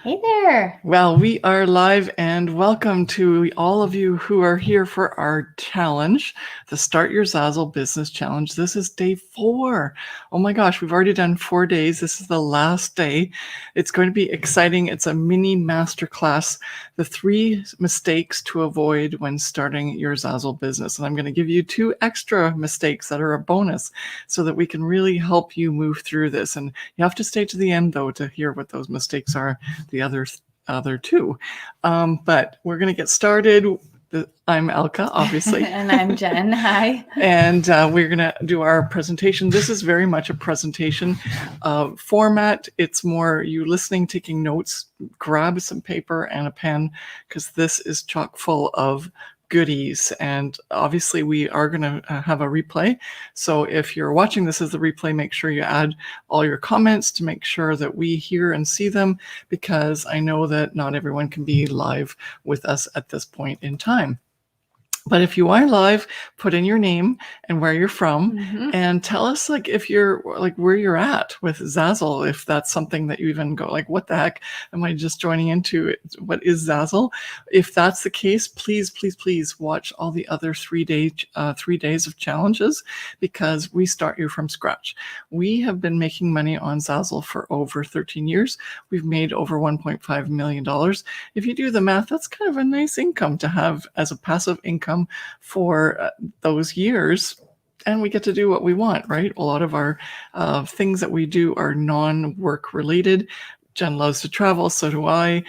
Hey there. Well, we are live and welcome to all of you who are here for our challenge, the Start Your Zazzle Business Challenge. This is day 4. Oh my gosh, we've already done 4 days. This is the last day. It's going to be exciting. It's a mini masterclass, the 3 mistakes to avoid when starting your Zazzle business. And I'm going to give you 2 extra mistakes that are a bonus so that we can really help you move through this. And you have to stay to the end though to hear what those mistakes are, the other 2. But we're going to get started. I'm Elke, obviously. And I'm Jen. Hi. And we're going to do our presentation. This is very much a presentation format. It's more you listening, taking notes, grab some paper and a pen, because this is chock full of goodies. And obviously we are going to have a replay. So if you're watching this as the replay, make sure you add all your comments to make sure that we hear and see them, because I know that not everyone can be live with us at this point in time. But if you are live, put in your name and where you're from, and tell us if you're where you're at with Zazzle, if that's something that you even go what the heck am I just joining into? What is Zazzle? If that's the case, please watch all the other 3 days of challenges, because we start you from scratch. We have been making money on Zazzle for over 13 years. We've made over $1.5 million. If you do the math, that's kind of a nice income to have as a passive income for those years, and we get to do what we want, right? A lot of our things that we do are non-work related. Jen loves to travel, so do I.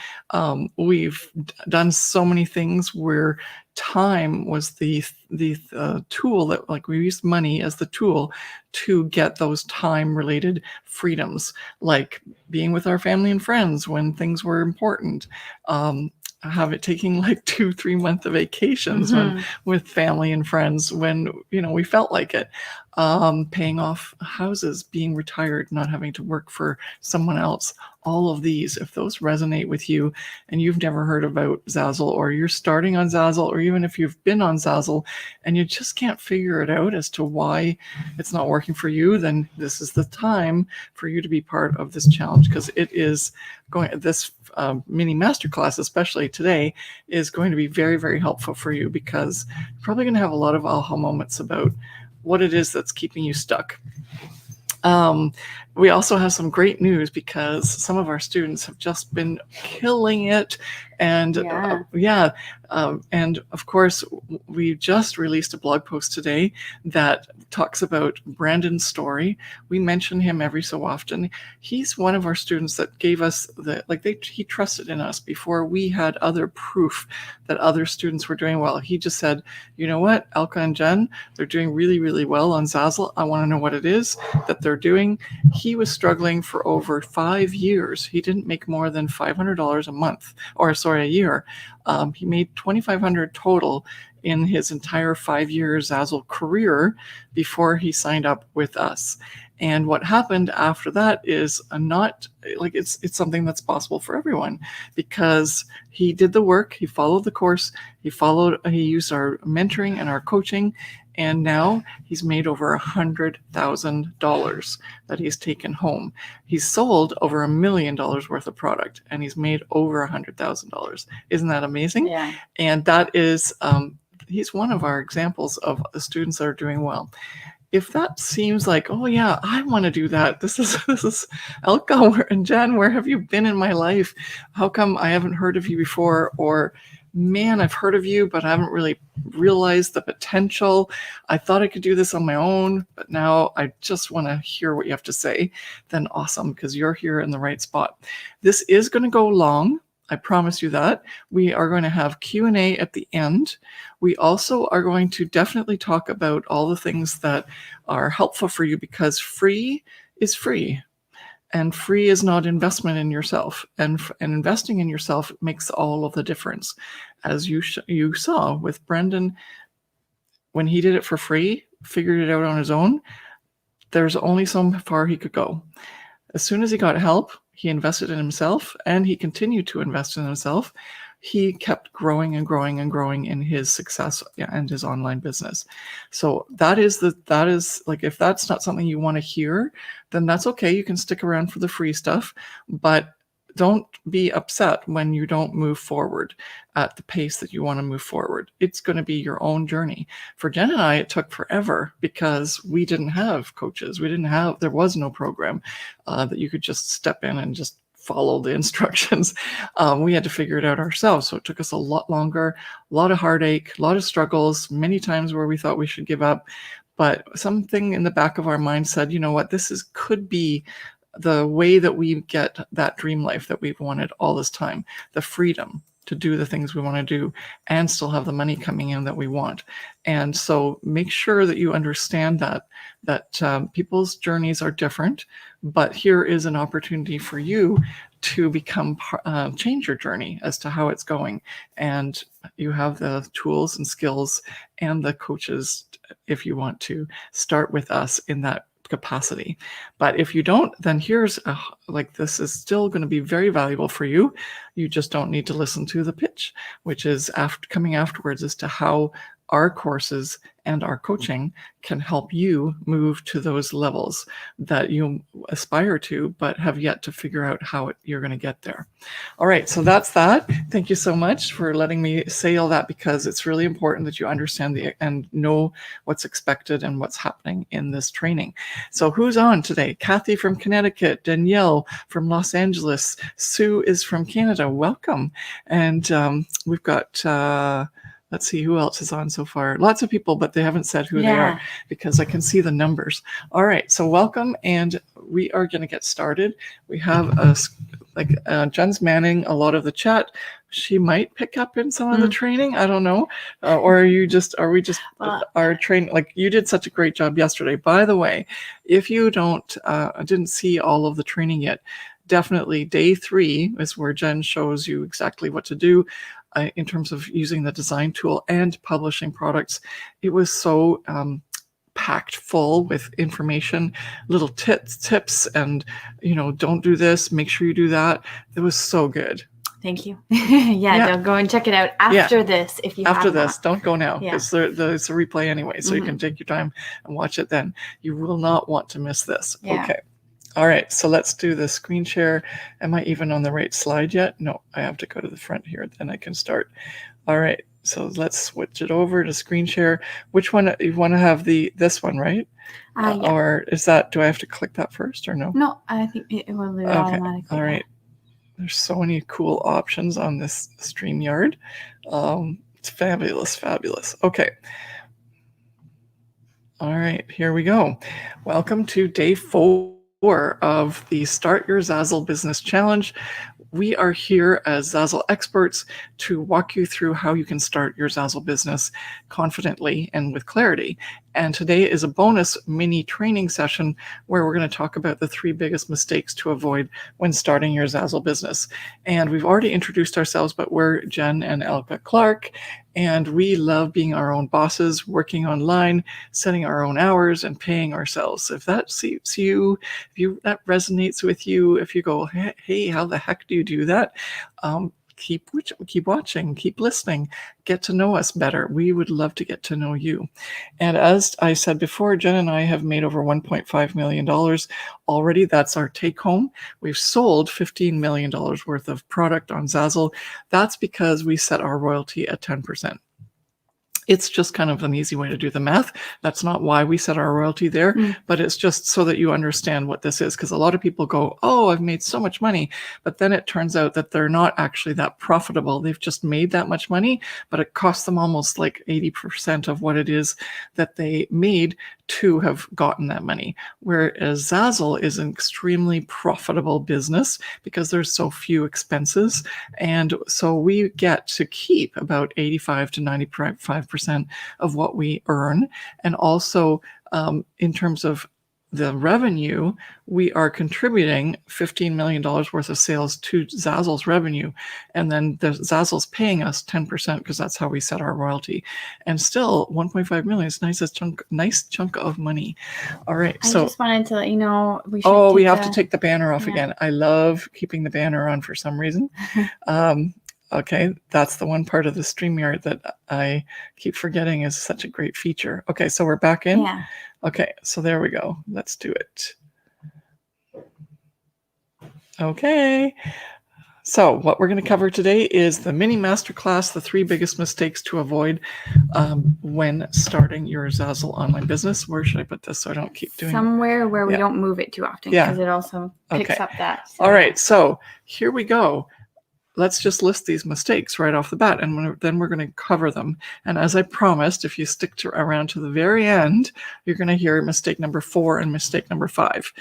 We've done so many things where time was the tool that we used money as the tool to get those time related freedoms, like being with our family and friends when things were important, taking 2-3 month vacations with family and friends when we felt like it, paying off houses, being retired, not having to work for someone else. All of these, if those resonate with you and you've never heard about Zazzle, or you're starting on Zazzle, or even if you've been on Zazzle and you just can't figure it out as to why it's not working for you, then this is the time for you to be part of this challenge, because it is this mini masterclass, especially today, is going to be very, very helpful for you, because you're probably going to have a lot of aha moments about what it is that's keeping you stuck. We also have some great news, because some of our students have just been killing it. And and of course, we just released a blog post today that talks about Brandon's story. We mention him every so often. He's one of our students that gave us he trusted in us before we had other proof that other students were doing well. He just said, you know what, Elke and Jen, they're doing really, really well on Zazzle. I want to know what it is that they're doing. He was struggling for over 5 years. He didn't make more than $500 a month, a year. He made $2,500 total in his entire 5-year Zazzle career before he signed up with us. And what happened after that is it's something that's possible for everyone, because he did the work, he followed the course, he used our mentoring and our coaching, and now he's made over $100,000 that he's taken home. He's sold over $1 million worth of product, and he's made over $100,000. Isn't that amazing? Yeah. And that is, he's one of our examples of the students that are doing well. If that seems like, oh yeah, I want to do that. This is Elke and Jen, where have you been in my life? How come I haven't heard of you before? Or, man, I've heard of you, but I haven't really realized the potential. I thought I could do this on my own, but now I just want to hear what you have to say. Then awesome, because you're here in the right spot. This is going to go long. I promise you that. We are going to have Q&A at the end. We also are going to definitely talk about all the things that are helpful for you, because free is free. And free is not investment in yourself. And investing in yourself makes all of the difference. As you saw with Brendan, when he did it for free, figured it out on his own, there's only so far he could go. As soon as he got help, he invested in himself, and he continued to invest in himself. He kept growing and growing and growing in his success and his online business. So that is if that's not something you want to hear, then that's okay. You can stick around for the free stuff, but don't be upset when you don't move forward at the pace that you want to move forward. It's going to be your own journey. For Jen and I, it took forever because we didn't have coaches. There was no program that you could just step in and just follow the instructions. We had to figure it out ourselves. So it took us a lot longer, a lot of heartache, a lot of struggles, many times where we thought we should give up. But something in the back of our mind said, you know what, could be the way that we get that dream life that we've wanted all this time, the freedom to do the things we want to do and still have the money coming in that we want. And so make sure that you understand that people's journeys are different, but here is an opportunity for you to change your journey as to how it's going. And you have the tools and skills and the coaches if you want to start with us in that capacity. But if you don't, then this is still going to be very valuable for you. You just don't need to listen to the pitch, which is coming afterwards as to how our courses and our coaching can help you move to those levels that you aspire to, but have yet to figure out how you're going to get there. All right, so that's that. Thank you so much for letting me say all that, because it's really important that you understand and know what's expected and what's happening in this training. So who's on today? Kathy from Connecticut, Danielle from Los Angeles, Sue is from Canada. Welcome. And we've got let's see who else is on so far. Lots of people, but they haven't said who they are because I can see the numbers. All right, so welcome, and we are going to get started. We have Jen's manning a lot of the chat. She might pick up in some of the training. I don't know. Or are we just our training? Like, you did such a great job yesterday. By the way, if you didn't see all of the training yet, definitely day 3 is where Jen shows you exactly what to do in terms of using the design tool and publishing products. It was so packed full with information, little tips, and don't do this, make sure you do that. It was so good. Thank you. Don't go and check it out after this if you after have this. Not. Don't go now, because there's a replay anyway, so you can take your time and watch it then. You will not want to miss this. Okay. All right, so let's do the screen share. Am I even on the right slide yet? No, I have to go to the front here, then I can start. All right, so let's switch it over to screen share. Which one you want to have? This one, right? Or is that, do I have to click that first or no? No, I think it will do it automatically. All right. There's so many cool options on this StreamYard. It's fabulous. Okay. All right, here we go. Welcome to day 4 of the Start Your Zazzle Business Challenge. We are here as Zazzle experts to walk you through how you can start your Zazzle business confidently and with clarity. And today is a bonus mini training session where we're going to talk about the 3 biggest mistakes to avoid when starting your Zazzle business. And we've already introduced ourselves, but we're Jen and Elke Clarke, and we love being our own bosses, working online, setting our own hours, and paying ourselves. If that suits you, if that resonates with you, if you go, hey, how the heck do you do that? Keep watching, keep listening, get to know us better. We would love to get to know you. And as I said before, Jen and I have made over $1.5 million already. That's our take home. We've sold $15 million worth of product on Zazzle. That's because we set our royalty at 10%. It's just kind of an easy way to do the math. That's not why we set our royalty there, but it's just so that you understand what this is. Because a lot of people go, oh, I've made so much money. But then it turns out that they're not actually that profitable. They've just made that much money, but it costs them almost like 80% of what it is that they made to have gotten that money. Whereas Zazzle is an extremely profitable business because there's so few expenses. And so we get to keep about 85 to 95% of what we earn. And also in terms of the revenue, we are contributing $15 million worth of sales to Zazzle's revenue. And then Zazzle's paying us 10% because that's how we set our royalty. And still 1.5 million is nice chunk of money. All right. I just wanted to let you know we have to take the banner off again. I love keeping the banner on for some reason. Okay, that's the one part of the StreamYard that I keep forgetting is such a great feature. Okay, so we're back in? Yeah. Okay, so there we go. Let's do it. Okay. So what we're going to cover today is the mini masterclass, the 3 biggest mistakes to avoid when starting your Zazzle online business. Where should I put this so I don't keep doing somewhere where we don't move it too often, because it also picks up that. So, all right, so here we go. Let's just list these mistakes right off the bat, and then we're going to cover them. And as I promised, if you stick around to the very end, you're going to hear mistake number 4 and mistake number 5.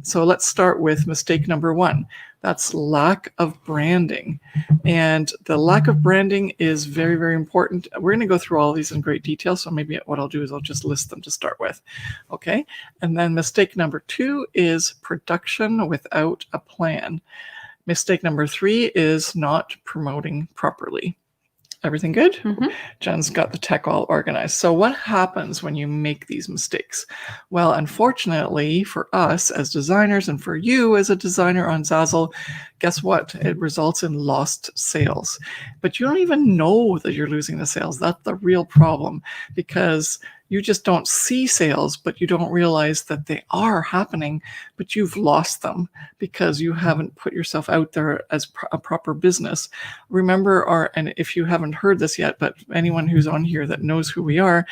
So let's start with mistake number 1. That's lack of branding. And the lack of branding is very, very important. We're going to go through all of these in great detail. So maybe what I'll do is I'll just list them to start with. Okay. And then mistake number 2 is production without a plan. Mistake number 3 is not promoting properly. Everything good? Mm-hmm. Jen's got the tech all organized. So what happens when you make these mistakes? Well, unfortunately for us as designers and for you as a designer on Zazzle, guess what? It results in lost sales. But you don't even know that you're losing the sales. That's the real problem, because you just don't see sales, but you don't realize that they are happening, but you've lost them because you haven't put yourself out there as a proper business. Remember, and if you haven't heard this yet, but anyone who's on here that knows who we are,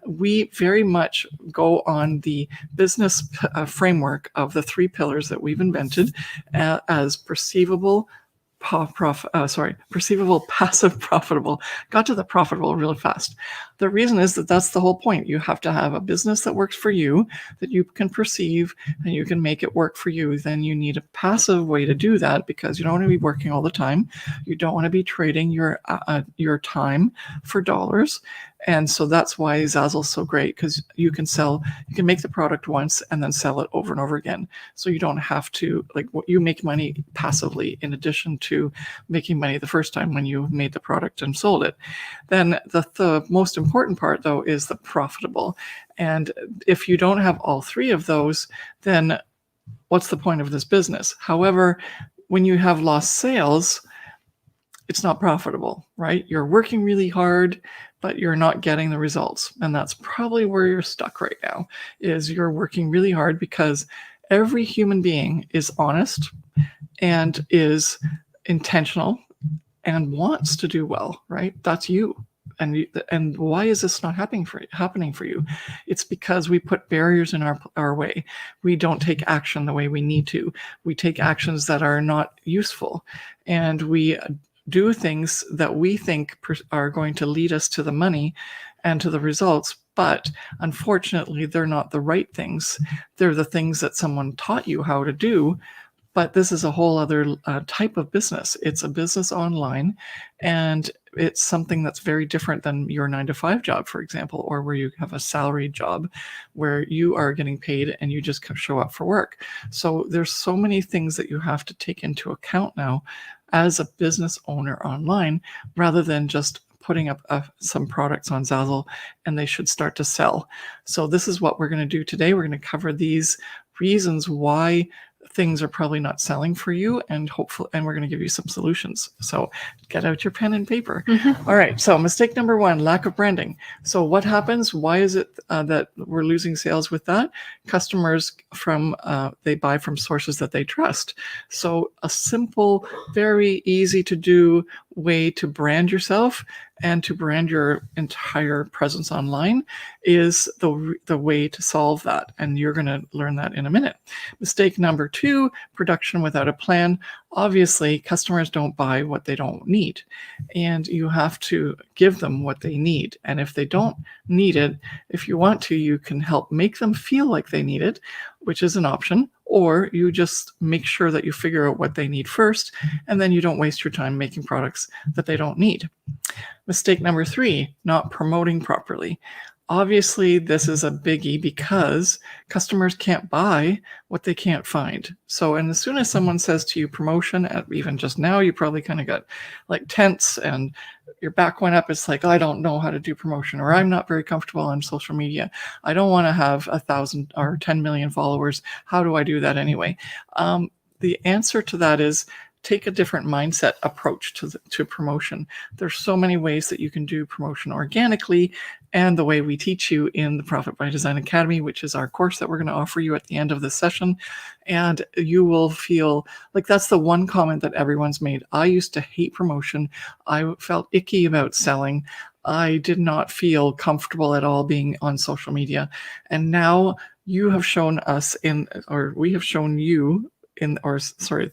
we very much go on the business framework of the 3 pillars that we've invented as perceivable, passive, profitable. Got to the profitable really fast. The reason is that that's the whole point. You have to have a business that works for you, that you can perceive, and you can make it work for you. Then you need a passive way to do that, because you don't want to be working all the time. You don't want to be trading your time for dollars. And so that's why Zazzle is so great, because you can make the product once and then sell it over and over again. So you don't have to, you make money passively in addition to making money the first time when you made the product and sold it. Then the most important part, though, is the profitable. And if you don't have all 3 of those, then what's the point of this business? However, when you have lost sales, it's not profitable, right? You're working really hard, but you're not getting the results. And that's probably where you're stuck right now, is you're working really hard, because every human being is honest and is intentional and wants to do well, right? That's you. And why is this not happening for you? It's because we put barriers in our way. We don't take action the way we need to. We take actions that are not useful, and we do things that we think are going to lead us to the money and to the results, but unfortunately they're not the right things. They're the things that someone taught you how to do, but this is a whole other type of business. It's a business online, and it's something that's very different than your 9-to-5 job, for example, or where you have a salaried job where you are getting paid and you just show up for work. So there's so many things that you have to take into account now as a business owner online, rather than just putting up some products on Zazzle and they should start to sell. So this is what we're going to do today. We're going to cover these reasons why things are probably not selling for you, and we're going to give you some solutions. So get out your pen and paper. Mm-hmm. All right. So mistake number 1, lack of branding. So what happens? Why is it that we're losing sales with that? Customers they buy from sources that they trust. So a simple, very easy to do way to brand yourself and to brand your entire presence online is the way to solve that. And you're going to learn that in a minute. Mistake number 2, production without a plan. Obviously, customers don't buy what they don't need, and you have to give them what they need. And if they don't need it, if you want to, you can help make them feel like they need it, which is an option, or you just make sure that you figure out what they need first, and then you don't waste your time making products that they don't need. Mistake number 3, not promoting properly. Obviously, this is a biggie because customers can't buy what they can't find. So, and as soon as someone says to you promotion, even just now, you probably kind of got tense and your back went up. It's like, I don't know how to do promotion, or I'm not very comfortable on social media. I don't want to have 1,000 or 10 million followers. How do I do that anyway? The answer to that is take a different mindset approach to promotion. There's so many ways that you can do promotion organically, and the way we teach you in the Profit by Design Academy, which is our course that we're going to offer you at the end of this session. And you will feel like that's the one comment that everyone's made. I used to hate promotion. I felt icky about selling. I did not feel comfortable at all being on social media. And now you have shown us we have shown you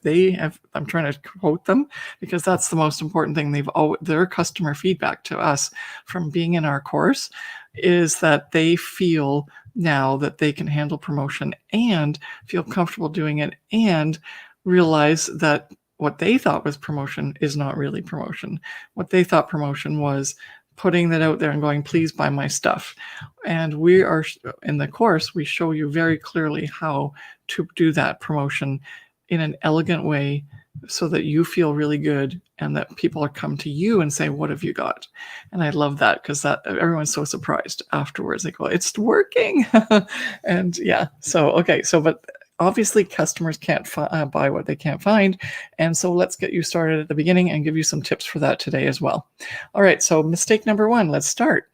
they have, I'm trying to quote them because that's the most important thing. Their customer feedback to us from being in our course is that they feel now that they can handle promotion and feel comfortable doing it, and realize that what they thought was promotion is not really promotion. What they thought promotion was putting that out there and going, please buy my stuff. And we are in the course, we show you very clearly how to do that promotion in an elegant way so that you feel really good and that people come to you and say, what have you got? And I love that because that everyone's so surprised afterwards. They go, it's working. And yeah, but obviously customers can't buy what they can't find. And so let's get you started at the beginning and give you some tips for that today as well. All right, so mistake number 1, let's start.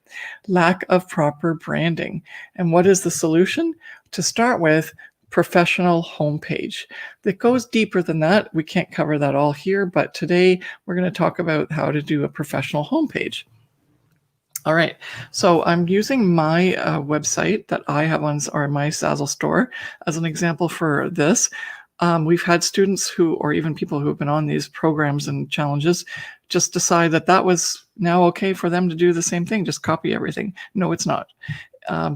Lack of proper branding. And what is the solution? To start with, professional homepage. That goes deeper than that. We can't cover that all here, but today we're going to talk about how to do a professional homepage. All right, so I'm using my website that I have on my Zazzle store as an example for this. We've had students or even people who have been on these programs and challenges just decide that was now okay for them to do the same thing, just copy everything. No, it's not.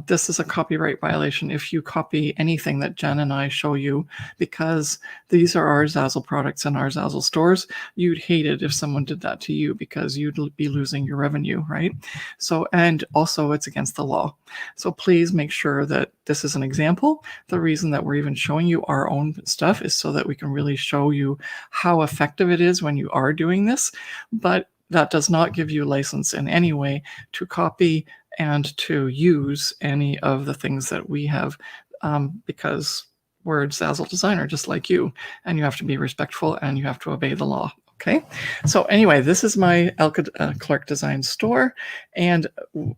This is a copyright violation if you copy anything that Jen and I show you, because these are our Zazzle products and our Zazzle stores. You'd hate it if someone did that to you because you'd be losing your revenue, right? So, and also it's against the law. So please make sure that this is an example. The reason that we're even showing you our own stuff is so that we can really show you how effective it is when you are doing this. But that does not give you license in any way to copy and to use any of the things that we have, because we're a Zazzle designer just like you, and you have to be respectful and you have to obey the law. Okay, so anyway, this is my Elke Clarke Design store, and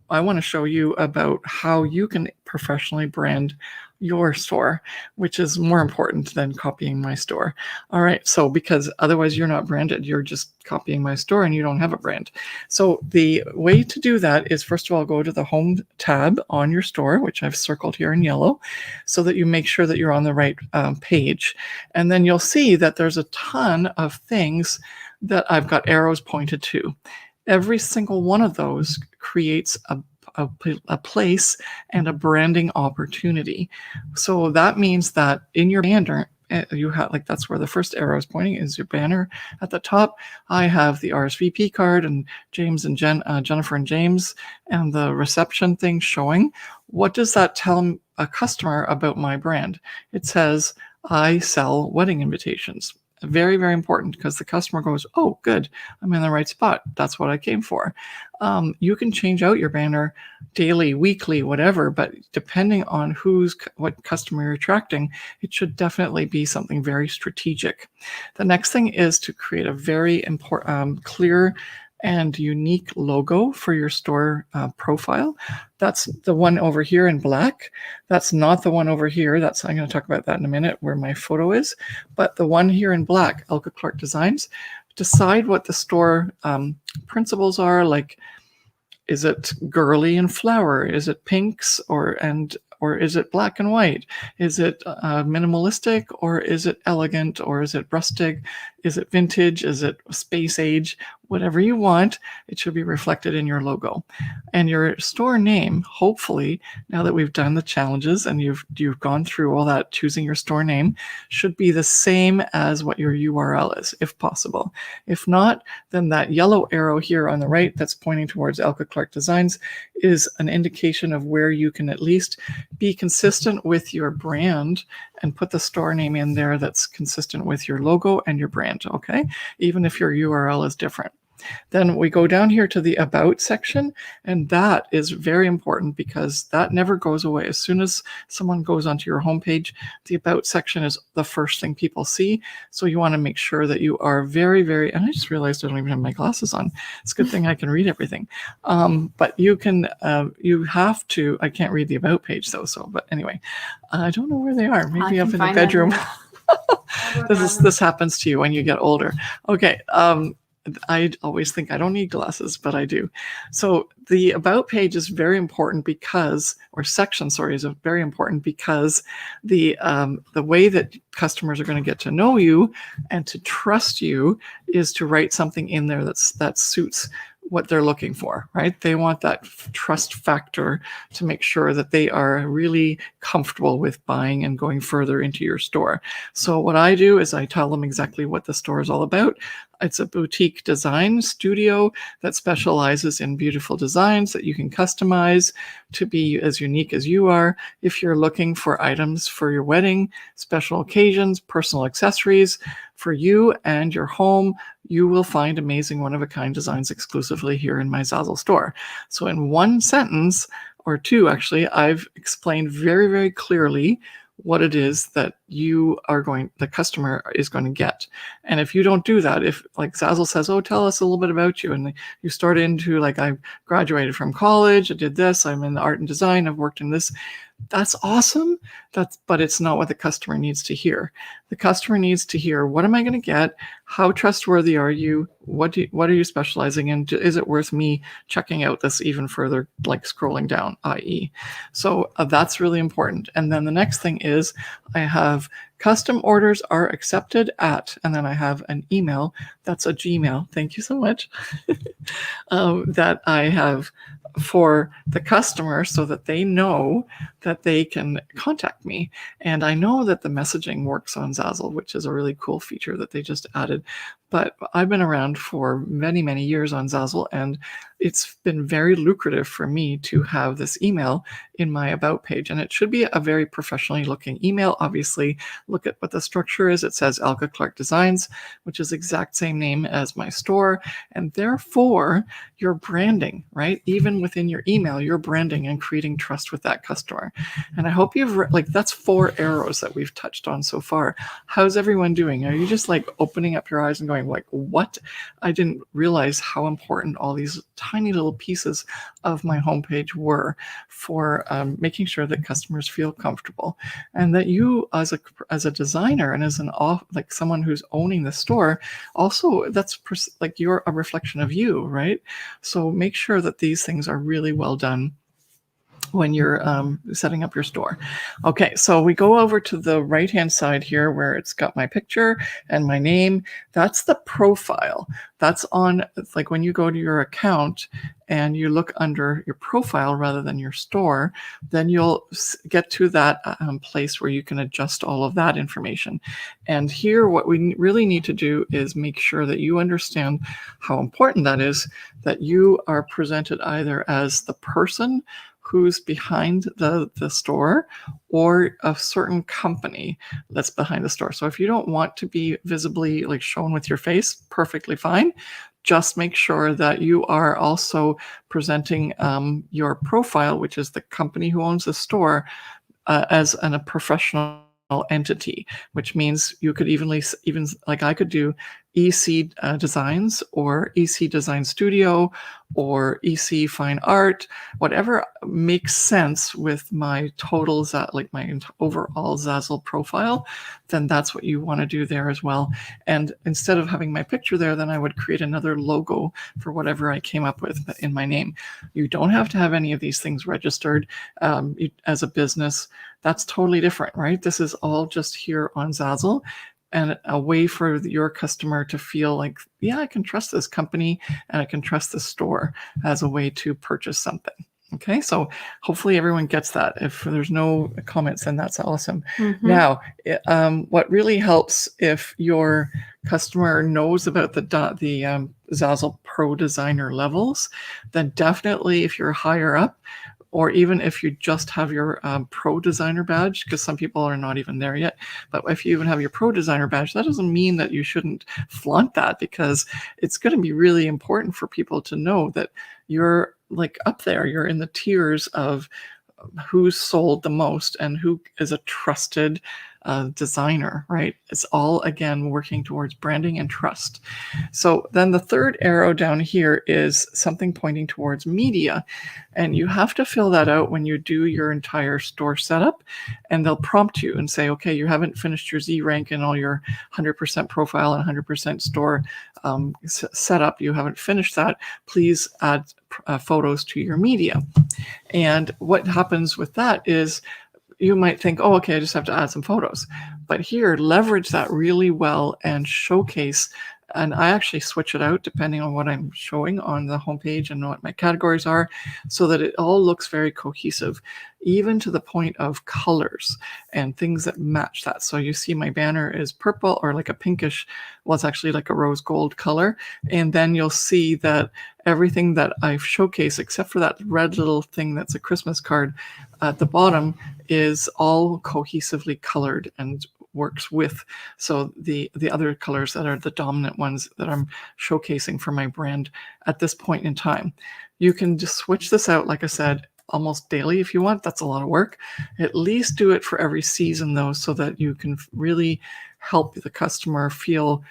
I want to show you about how you can professionally brand your store, which is more important than copying my store. All right, so because otherwise you're not branded, you're just copying my store and you don't have a brand. So the way to do that is, first of all, go to the home tab on your store, which I've circled here in yellow, so that you make sure that you're on the right page. And then you'll see that there's a ton of things that I've got arrows pointed to. Every single one of those creates a place and a branding opportunity. So that means that in your banner, you have, like, that's where the first arrow is pointing, is your banner at the top. I have the RSVP card and James and Jennifer and James and the reception thing showing. What does that tell a customer about my brand? It says, I sell wedding invitations. Very, very important, because the customer goes, oh, good, I'm in the right spot. That's what I came for. You can change out your banner daily, weekly, whatever, but depending on what customer you're attracting, it should definitely be something very strategic. The next thing is to create a very important, clear and unique logo for your store profile. That's the one over here in black. That's not the one over here. I'm going to talk about that in a minute, where my photo is. But the one here in black, Elke Clarke Designs, decide what the store principles are. Like, is it girly and flower? Is it pinks or is it black and white? Is it minimalistic, or is it elegant, or is it rustic? Is it vintage? Is it space age? Whatever you want, it should be reflected in your logo. And your store name, hopefully, now that we've done the challenges and you've gone through all that, choosing your store name, should be the same as what your URL is, if possible. If not, then that yellow arrow here on the right that's pointing towards Elke Clarke Designs is an indication of where you can at least be consistent with your brand and put the store name in there that's consistent with your logo and your brand, okay? Even if your URL is different. Then we go down here to the About section, and that is very important because that never goes away. As soon as someone goes onto your homepage, the About section is the first thing people see. So you want to make sure that you are very, very, and I just realized I don't even have my glasses on. It's a good thing I can read everything. But you can, you have to, I can't read the About page though, but anyway, I don't know where they are. Maybe up in the bedroom. This happens to you when you get older. Okay. I always think I don't need glasses, but I do. So the About page is very important because, or section, sorry, is very important because the way that customers are going to get to know you and to trust you is to write something in there that suits what they're looking for, right? They want that trust factor to make sure that they are really comfortable with buying and going further into your store. So what I do is I tell them exactly what the store is all about. It's a boutique design studio that specializes in beautiful designs that you can customize to be as unique as you are. If you're looking for items for your wedding, special occasions, personal accessories for you and your home, you will find amazing one-of-a-kind designs exclusively here in my Zazzle store. So in one sentence, or two actually, I've explained very, very clearly what it is that the customer is going to get. And if you don't do that, if like Zazzle says, oh, tell us a little bit about you, and you start into like, I graduated from college, I did this, I'm in art and design, I've worked in this, that's awesome. But it's not what the customer needs to hear. The customer needs to hear, what am I going to get? How trustworthy are you? What are you specializing in? Is it worth me checking out this even further, like scrolling down, i.e. So that's really important. And then the next thing is I have custom orders are accepted at, and then I have an email. That's a Gmail. Thank you so much. That I have for the customer so that they know that they can contact me. And I know that the messaging works on Zazzle, which is a really cool feature that they just added. But I've been around for many, many years on Zazzle, and it's been very lucrative for me to have this email in my About page. And it should be a very professionally looking email. Obviously, look at what the structure is. It says Elke Clarke Designs, which is the exact same name as my store. And therefore, your branding, right? Even within your email, you're branding and creating trust with that customer. And I hope that's 4 arrows that we've touched on so far. How's everyone doing? Are you just like opening up your eyes and going like, what? I didn't realize how important all these tiny little pieces of my homepage were for making sure that customers feel comfortable, and that you as a designer and as someone who's owning the store, also that's like you're a reflection of you, right? So make sure that these things are really well done when you're setting up your store. Okay, so we go over to the right-hand side here where it's got my picture and my name. That's the profile. That's on, like when you go to your account and you look under your profile rather than your store, then you'll get to that place where you can adjust all of that information. And here, what we really need to do is make sure that you understand how important that is, that you are presented either as the person who's behind the store or a certain company that's behind the store. So if you don't want to be visibly like shown with your face, perfectly fine. Just make sure that you are also presenting your profile, which is the company who owns the store, as a professional entity, which means you could even like I could do EC Designs or EC Design Studio or EC Fine Art, whatever makes sense with my totals, like my overall Zazzle profile, then that's what you want to do there as well. And instead of having my picture there, then I would create another logo for whatever I came up with in my name. You don't have to have any of these things registered as a business. That's totally different, right? This is all just here on Zazzle, and a way for your customer to feel like, yeah, I can trust this company and I can trust this store as a way to purchase something. Okay, so hopefully everyone gets that. If there's no comments, then that's awesome. Mm-hmm. Now, what really helps if your customer knows about the Zazzle Pro Designer levels, then definitely if you're higher up, or even if you just have your pro designer badge, because some people are not even there yet. But if you even have your pro designer badge, that doesn't mean that you shouldn't flaunt that, because it's going to be really important for people to know that you're like up there, you're in the tiers of who's sold the most and who is a trusted designer, right? It's all, again, working towards branding and trust. So then the third arrow down here is something pointing towards media. And you have to fill that out when you do your entire store setup. And they'll prompt you and say, okay, you haven't finished your Z rank and all your 100% profile and 100% store setup. You haven't finished that. Please add photos to your media. And what happens with that is you might think, oh, okay, I just have to add some photos. But here, leverage that really well and showcase. And I actually switch it out depending on what I'm showing on the homepage and what my categories are, so that it all looks very cohesive, even to the point of colors and things that match that. So you see my banner is purple, or like a pinkish, well, it's actually like a rose gold color. And then you'll see that everything that I've showcased, except for that red little thing that's a Christmas card at the bottom, is all cohesively colored and works with. So the other colors that are the dominant ones that I'm showcasing for my brand at this point in time. You can just switch this out, like I said, almost daily if you want. That's a lot of work. At least do it for every season though, so that you can really help the customer feel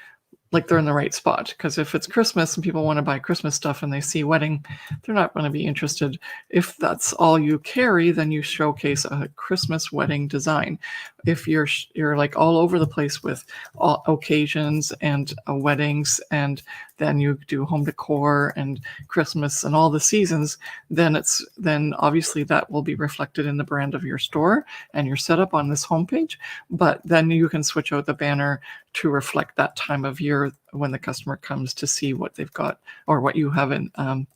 like they're in the right spot. Because if it's Christmas and people want to buy Christmas stuff and they see wedding, they're not going to be interested. If that's all you carry, then you showcase a Christmas wedding design. If you're like all over the place with all occasions and weddings, and then you do home decor and Christmas and all the seasons, then obviously that will be reflected in the brand of your store and your setup on this homepage. But then you can switch out the banner to reflect that time of year when the customer comes to see what they've got or what you have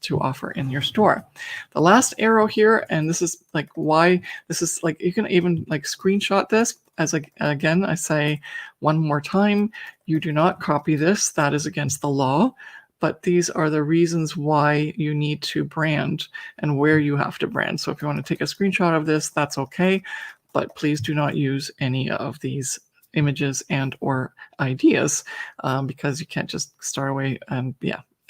to offer in your store. The last arrow here, and this is like why this is like, you can even like screenshot this. Again, I say one more time, you do not copy this. That is against the law. But these are the reasons why you need to brand and where you have to brand. So if you want to take a screenshot of this, that's okay. But please do not use any of these images and or ideas because you can't just start away and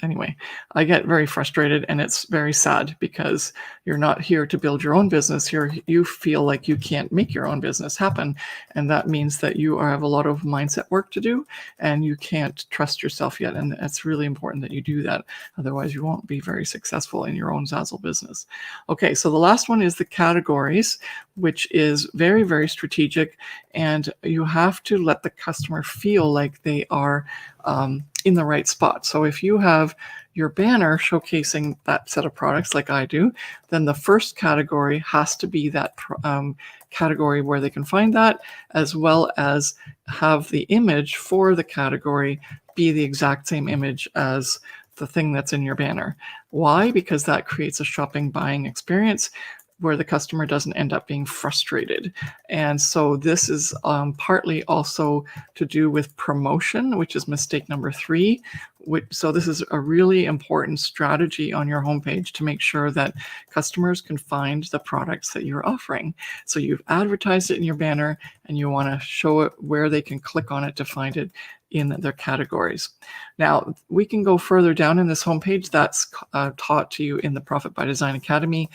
anyway, I get very frustrated, and it's very sad because you're not here to build your own business. You feel like you can't make your own business happen. And that means that you have a lot of mindset work to do, and you can't trust yourself yet. And it's really important that you do that. Otherwise, you won't be very successful in your own Zazzle business. Okay, so the last one is the categories, which is very, very strategic. And you have to let the customer feel like they are in the right spot. So if you have your banner showcasing that set of products like I do, then the first category has to be that category where they can find that, as well as have the image for the category be the exact same image as the thing that's in your banner. Why? Because that creates a shopping buying experience where the customer doesn't end up being frustrated. And so this is partly also to do with promotion, which is mistake number 3. So this is a really important strategy on your homepage to make sure that customers can find the products that you're offering. So you've advertised it in your banner, and you want to show it where they can click on it to find it in their categories. Now, we can go further down in this homepage. That's taught to you in the Profit by Design Academy.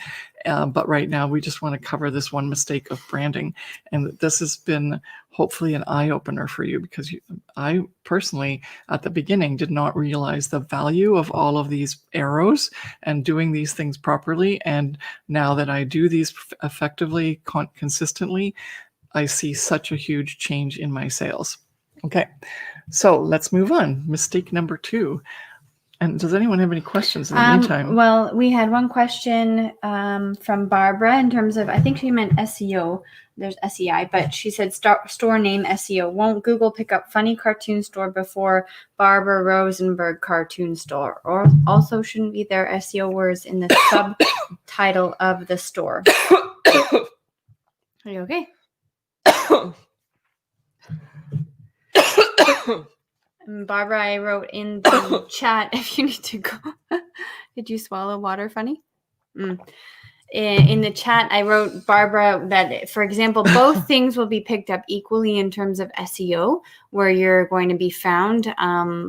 But right now, we just want to cover this one mistake of branding. And this has been hopefully an eye-opener for you, because I personally, at the beginning, did not realize the value of all of these arrows and doing these things properly. And now that I do these effectively, consistently, I see such a huge change in my sales. Okay, so let's move on. Mistake number 2. And does anyone have any questions in the meantime? Well, we had one question from Barbara in terms of, I think she meant SEO. There's SEI, but she said store name SEO. Won't Google pick up funny cartoon store before Barbara Rosenberg cartoon store? Or also shouldn't be there SEO words in the subtitle of the store? Are you okay? Barbara, I wrote in the chat if you need to go. Did you swallow water funny? in the chat, I wrote, Barbara, that, for example, both things will be picked up equally in terms of SEO, where you're going to be found,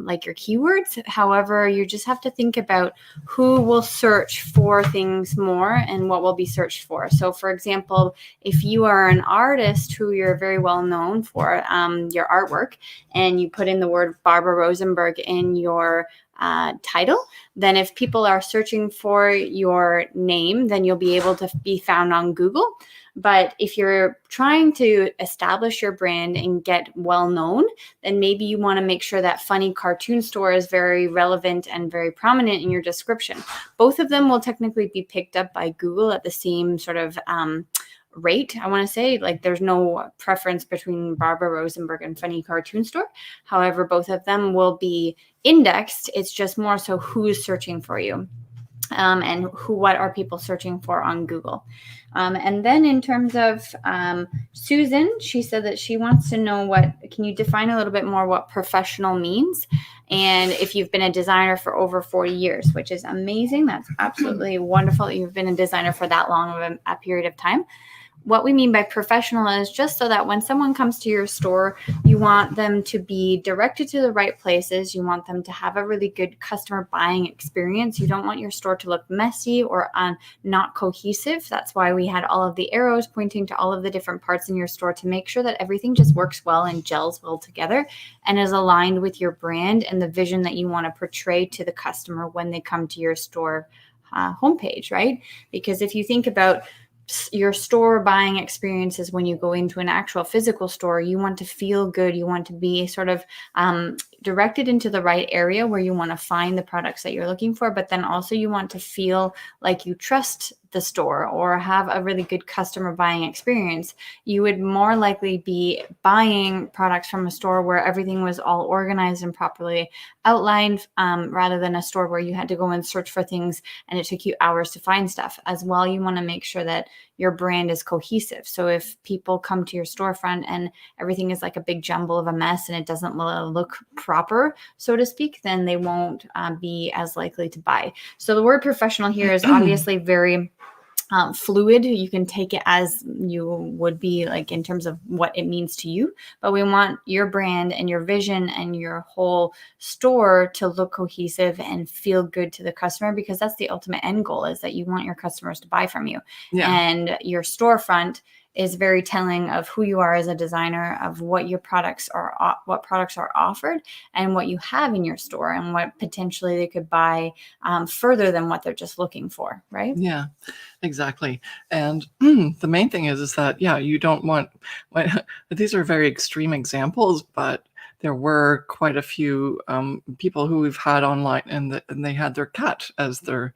like your keywords. However, you just have to think about who will search for things more and what will be searched for. So, for example, if you are an artist who you're very well known for your artwork, and you put in the word Barbara Rosenberg in your title, then if people are searching for your name, then you'll be able to be found on Google. But if you're trying to establish your brand and get well known, then maybe you want to make sure that funny cartoon store is very relevant and very prominent in your description. Both of them will technically be picked up by Google at the same sort of rate. I want to say, like, there's no preference between Barbara Rosenberg and funny cartoon store. However, both of them will be indexed. It's just more so who's searching for you, and what are people searching for on Google. And then in terms of Susan, she said that she wants to know, can you define a little bit more what professional means? And if you've been a designer for over 40 years, which is amazing. That's absolutely wonderful that you've been a designer for that long of a period of time. What we mean by professional is just so that when someone comes to your store, you want them to be directed to the right places. You want them to have a really good customer buying experience. You don't want your store to look messy or not cohesive. That's why we had all of the arrows pointing to all of the different parts in your store, to make sure that everything just works well and gels well together and is aligned with your brand and the vision that you want to portray to the customer when they come to your store homepage, right? Because if you think about your store buying experiences, when you go into an actual physical store, you want to feel good. You want to be sort of directed into the right area where you want to find the products that you're looking for, but then also you want to feel like you trust the store or have a really good customer buying experience. You would more likely be buying products from a store where everything was all organized and properly outlined, rather than a store where you had to go and search for things and it took you hours to find stuff. As well, you want to make sure that your brand is cohesive. So if people come to your storefront and everything is like a big jumble of a mess and it doesn't look proper, so to speak, then they won't be as likely to buy. So the word professional here is obviously very fluid. You can take it as you would be, like, in terms of what it means to you, but we want your brand and your vision and your whole store to look cohesive and feel good to the customer, because that's the ultimate end goal, is that you want your customers to buy from you. Yeah. And your storefront is very telling of who you are as a designer, of what your products are, offered, and what you have in your store, and what potentially they could buy further than what they're just looking for, right? Yeah, exactly. And the main thing is that, yeah, you don't want, these are very extreme examples, but there were quite a few people who we've had online, and they had their cat as their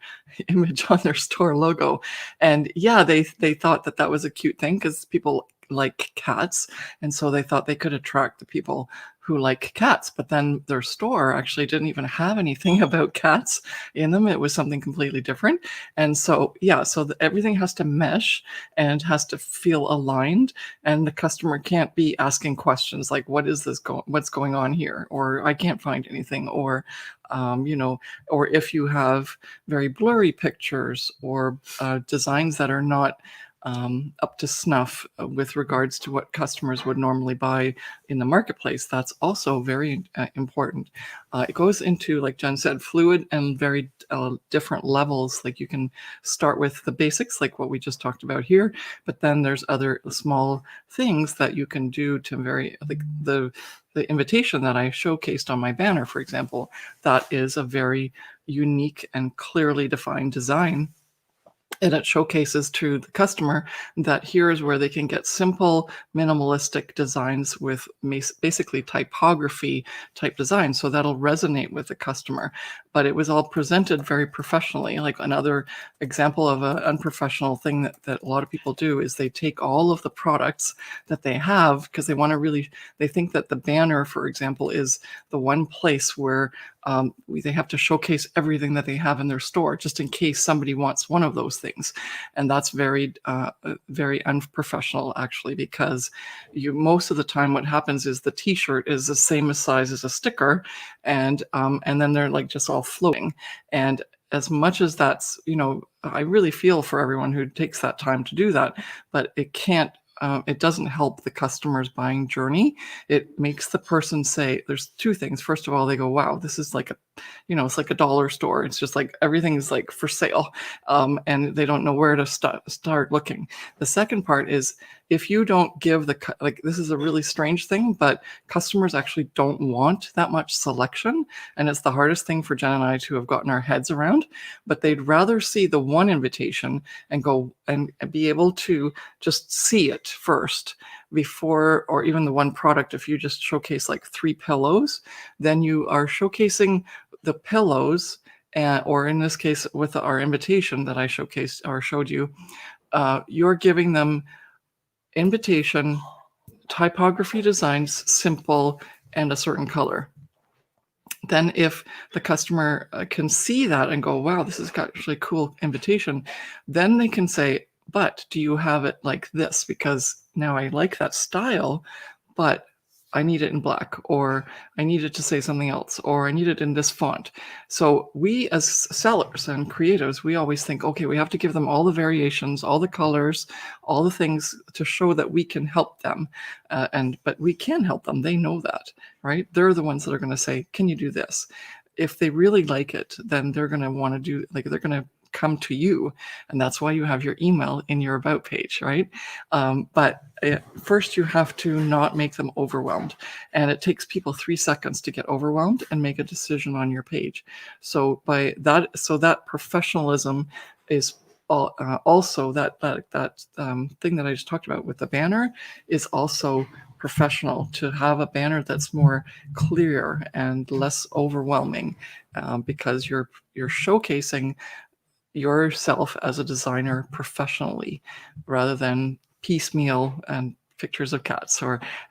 image on their store logo. And yeah, they thought that was a cute thing because people like cats. And so they thought they could attract the people who like cats, but then their store actually didn't even have anything about cats in them. It was something completely different. And so, yeah, so everything has to mesh and has to feel aligned, and the customer can't be asking questions like, what's going on here? Or I can't find anything, or or if you have very blurry pictures or designs that are not up to snuff with regards to what customers would normally buy in the marketplace, that's also very important. It goes into, like Jen said, fluid and very different levels. Like, you can start with the basics, like what we just talked about here, but then there's other small things that you can do to like the invitation that I showcased on my banner, for example, that is a very unique and clearly defined design. And it showcases to the customer that here's where they can get simple, minimalistic designs with basically typography type design. So that'll resonate with the customer. But it was all presented very professionally. Like, another example of an unprofessional thing that a lot of people do is they take all of the products that they have, because they think that the banner, for example, is the one place where they have to showcase everything that they have in their store, just in case somebody wants one of those things. And that's very, very unprofessional, actually, because most of the time what happens is the t-shirt is the same size as a sticker, and then they're like just all floating. And as much as that's, I really feel for everyone who takes that time to do that, but it doesn't help the customer's buying journey. It makes the person say, there's two things. First of all, they go, wow, this is like it's like a dollar store. It's just like everything is like for sale. And they don't know where to start looking. The second part is, if you don't give this is a really strange thing, but customers actually don't want that much selection. And it's the hardest thing for Jen and I to have gotten our heads around, but they'd rather see the one invitation and go and be able to just see it first before, or even the one product. If you just showcase like 3 pillows, then you are showcasing the pillows, or in this case with our invitation that I showcased or showed you, you're giving them invitation, typography designs, simple, and a certain color. Then if the customer can see that and go, wow, this is actually a cool invitation, then they can say, but do you have it like this? Because now I like that style, but I need it in black, or I need it to say something else, or I need it in this font. So we as sellers and creatives, we always think, okay, we have to give them all the variations, all the colors, all the things to show that we can help them. But we can help them. They know that, right? They're the ones that are going to say, can you do this? If they really like it, then they're going to want to do, like, they're going to come to you, and that's why you have your email in your about page, right? But first you have to not make them overwhelmed, and it takes people 3 seconds to get overwhelmed and make a decision on your page. So that professionalism is also that thing that I just talked about with the banner is also professional, to have a banner that's more clear and less overwhelming, because you're showcasing yourself as a designer professionally, rather than piecemeal and pictures of cats.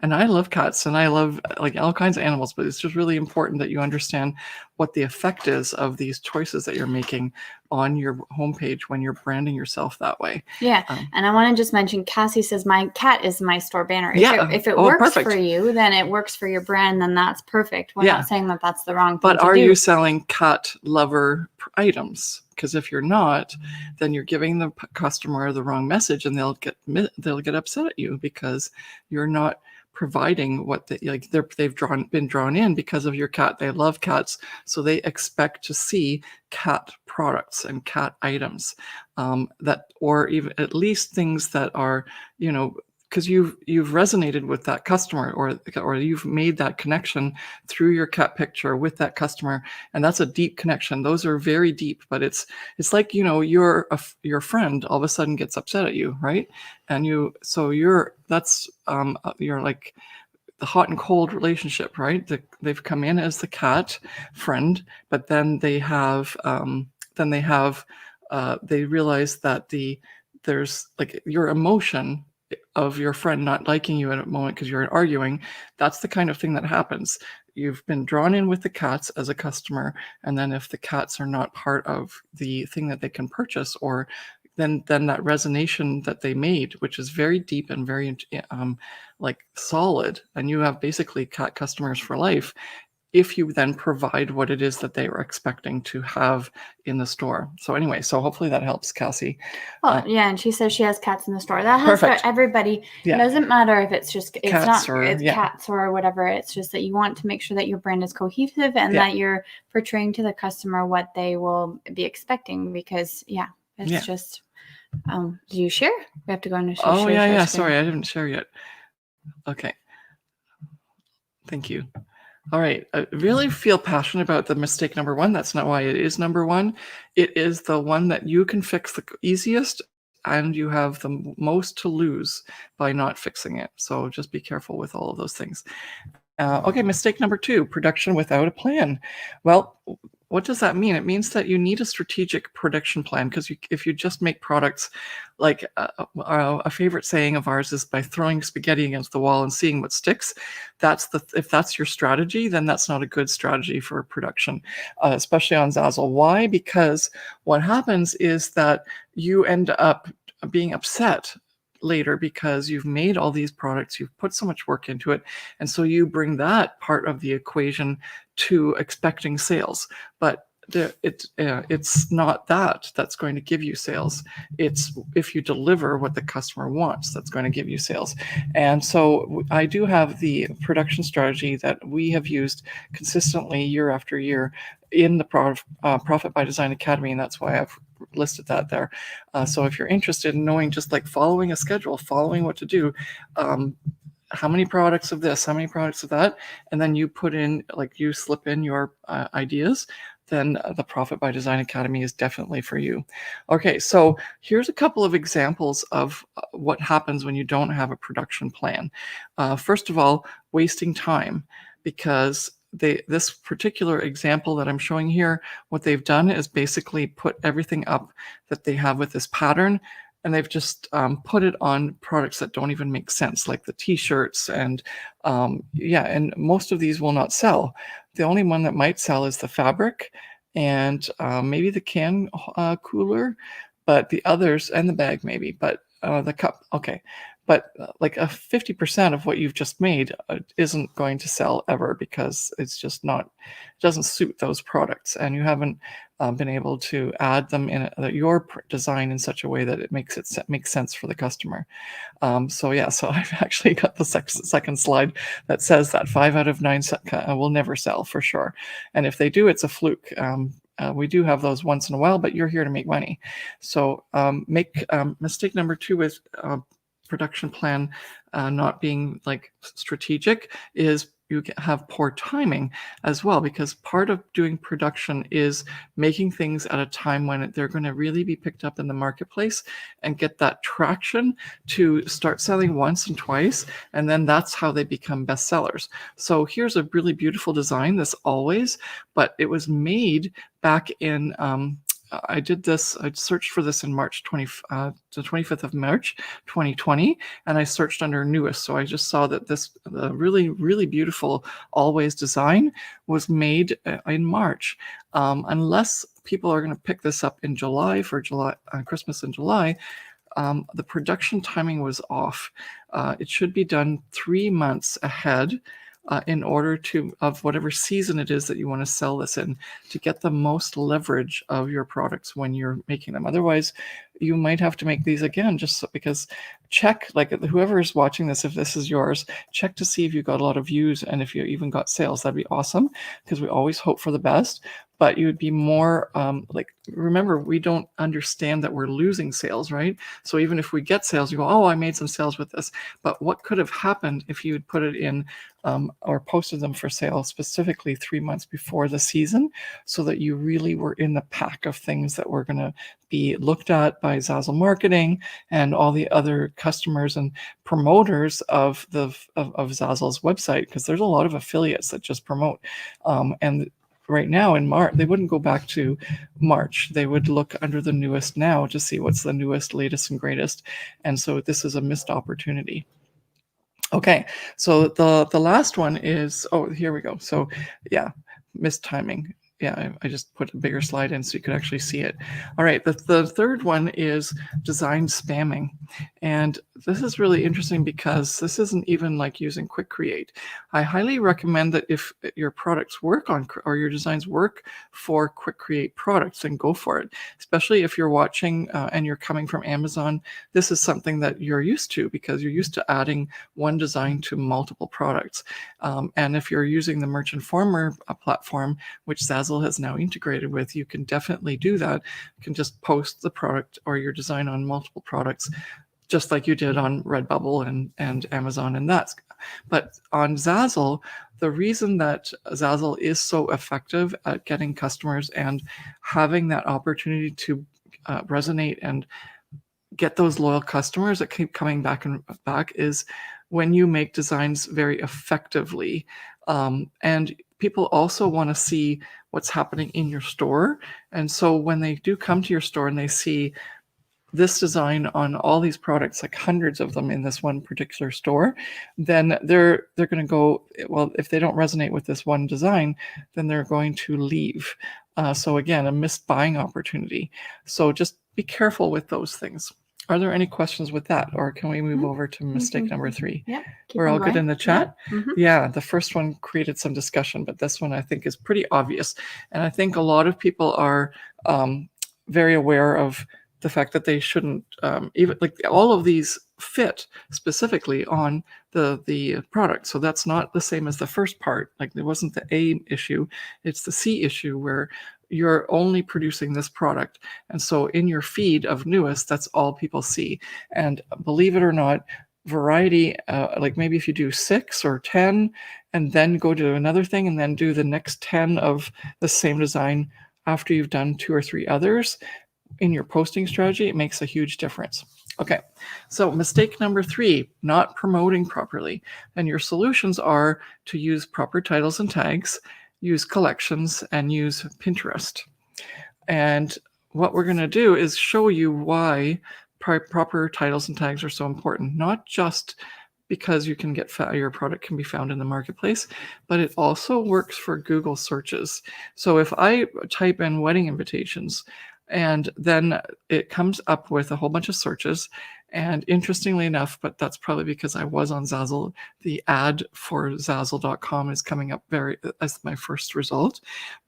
And I love cats, and I love like all kinds of animals, but it's just really important that you understand what the effect is of these choices that you're making on your homepage when you're branding yourself that way. Yeah. And I want to just mention, Cassie says, my cat is my store banner. If it Oh, works perfect. for you, then it works for your brand, then that's perfect. We're not saying that that's the wrong thing But to are do. you selling cat lover items? Because if you're not, then you're giving the customer the wrong message, and they'll get upset at you because you're not providing what they've been drawn in because of your cat. They love cats, so they expect to see cat products and cat items, or even at least things that are, because you've resonated with that customer, or you've made that connection through your cat picture with that customer, and that's a deep connection. Those are very deep, but it's like, your friend all of a sudden gets upset at you, right? And you're like the hot and cold relationship, right? They've come in as the cat friend, but then they realize that there's like your emotion of your friend not liking you at a moment because you're arguing. That's the kind of thing that happens. You've been drawn in with the cats as a customer, and then if the cats are not part of the thing that they can purchase, or then that resonation that they made, which is very deep and very like solid, and you have basically cat customers for life, if you then provide what it is that they were expecting to have in the store. So anyway, hopefully that helps, Cassie. Well, yeah, and she says she has cats in the store. That has for everybody. Yeah. It doesn't matter if it's just cats or whatever. It's just that you want to make sure that your brand is cohesive and that you're portraying to the customer what they will be expecting. Because it's just. Do you share? We have to go into share. Oh, yeah. Sorry, I didn't share yet. Okay. Thank you. All right. I really feel passionate about the mistake number 1. That's not why it is number 1. It is the one that you can fix the easiest, and you have the most to lose by not fixing it. So just be careful with all of those things. Okay, mistake number 2, production without a plan. Well, what does that mean? It means that you need a strategic production plan, because if you just make products, like a favorite saying of ours is, by throwing spaghetti against the wall and seeing what sticks. If that's your strategy, then that's not a good strategy for production, especially on Zazzle. Why? Because what happens is that you end up being upset later because you've made all these products, you've put so much work into it, and so you bring that part of the equation to expecting sales. But it's not that's going to give you sales. It's if you deliver what the customer wants that's going to give you sales. And so I do have the production strategy that we have used consistently year after year in the Profit by Design Academy, and that's why I've listed that there. So if you're interested in knowing, just like following a schedule, following what to do, how many products of this, how many products of that, and then you put in, like you slip in your ideas, then the Profit by Design Academy is definitely for you. Okay, so here's a couple of examples of what happens when you don't have a production plan. First of all, wasting time, because this particular example that I'm showing here, what they've done is basically put everything up that they have with this pattern, and they've just put it on products that don't even make sense, like the t-shirts, and and most of these will not sell. The only one that might sell is the fabric and maybe the can cooler, but the others, and the bag maybe, but the cup, okay. But like 50% of what you've just made isn't going to sell ever, because it's just not, it doesn't suit those products, and you haven't been able to add them in your design in such a way that it makes sense for the customer. So I've actually got the second slide that says that 5 out of 9 will never sell for sure, and if they do, it's a fluke. We do have those once in a while, but you're here to make money. So mistake number 2 is production plan not being like strategic is you have poor timing as well, because part of doing production is making things at a time when they're going to really be picked up in the marketplace and get that traction to start selling once and twice, and then that's how they become bestsellers. So here's a really beautiful design, this always, but it was made back in I searched for this in the 25th of March, 2020, and I searched under newest. So I just saw that the really, really beautiful always design was made in March. Unless people are going to pick this up in July for Christmas in July, the production timing was off. It should be done 3 months ahead in order of whatever season it is that you want to sell this in, to get the most leverage of your products when you're making them. Otherwise, you might have to make these again, just because check, like whoever is watching this, if this is yours, check to see if you got a lot of views and if you even got sales. That'd be awesome, because we always hope for the best. But you would be more remember, we don't understand that we're losing sales, right? So even if we get sales, you go, oh, I made some sales with this. But what could have happened if you had put it in or posted them for sale specifically 3 months before the season, so that you really were in the pack of things that were going to be looked at by Zazzle Marketing and all the other customers and promoters of Zazzle's website, because there's a lot of affiliates that just promote. And right now in March, they wouldn't go back to March. They would look under the newest now to see what's the newest, latest, and greatest. And so this is a missed opportunity. Okay, so the last one is, oh, here we go. So yeah, missed timing. Yeah, I just put a bigger slide in so you could actually see it. All right, the third one is design spamming. And this is really interesting because this isn't even like using Quick Create. I highly recommend that if your products work on, or your designs work for Quick Create products, then go for it. Especially if you're watching and you're coming from Amazon, this is something that you're used to, because you're used to adding one design to multiple products. And if you're using the Merchant Former platform, which Zazzle has now integrated with, you can definitely do that. You can just post the product or your design on multiple products, just like you did on Redbubble and Amazon and that. But on Zazzle, the reason that Zazzle is so effective at getting customers and having that opportunity to resonate and get those loyal customers that keep coming back and back is when you make designs very effectively. And people also want to see what's happening in your store. And so when they do come to your store and they see this design on all these products, like hundreds of them in this one particular store, then they're going to go, well, if they don't resonate with this one design, then they're going to leave. So again, a missed buying opportunity. So just be careful with those things. Are there any questions with that, or can we move over to mistake number 3? Yep. We're all good in the chat? Yep. Mm-hmm. Yeah, the first one created some discussion, but this one I think is pretty obvious. And I think a lot of people are very aware of the fact that they shouldn't, even like all of these fit specifically on the product. So that's not the same as the first part. Like it wasn't the A issue, it's the C issue where you're only producing this product. And so in your feed of newest, that's all people see. And believe it or not, variety, like maybe if you do 6 or 10 and then go to another thing and then do the next 10 of the same design after you've done 2 or 3 others in your posting strategy, it makes a huge difference. Okay, so mistake number 3, not promoting properly. And your solutions are to use proper titles and tags, use collections, and use Pinterest. And what we're going to do is show you why proper titles and tags are so important, not just because you can get your product can be found in the marketplace, but it also works for Google searches. So if I type in wedding invitations, and then it comes up with a whole bunch of searches. And interestingly enough, but that's probably because I was on Zazzle, the ad for Zazzle.com is coming up as my first result.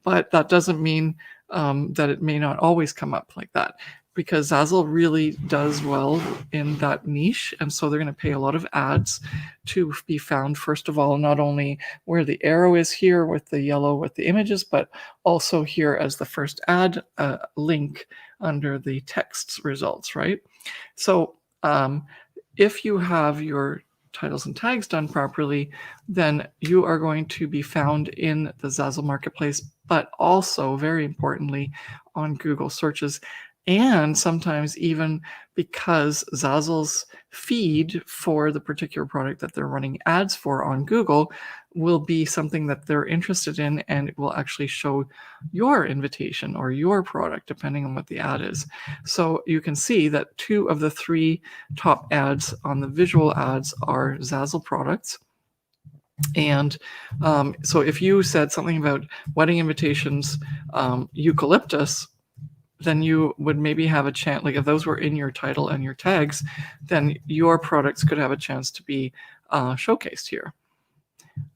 But that doesn't mean that it may not always come up like that, because Zazzle really does well in that niche. And so they're going to pay a lot of ads to be found, first of all, not only where the arrow is here with the yellow with the images, but also here as the first ad link under the text results, right? So if you have your titles and tags done properly, then you are going to be found in the Zazzle marketplace, but also very importantly on Google searches. And sometimes even because Zazzle's feed for the particular product that they're running ads for on Google will be something that they're interested in, and it will actually show your invitation or your product, depending on what the ad is. So you can see that 2 of the 3 top ads on the visual ads are Zazzle products. And so if you said something about wedding invitations, eucalyptus, then you would maybe have a chance, like if those were in your title and your tags, then your products could have a chance to be showcased here.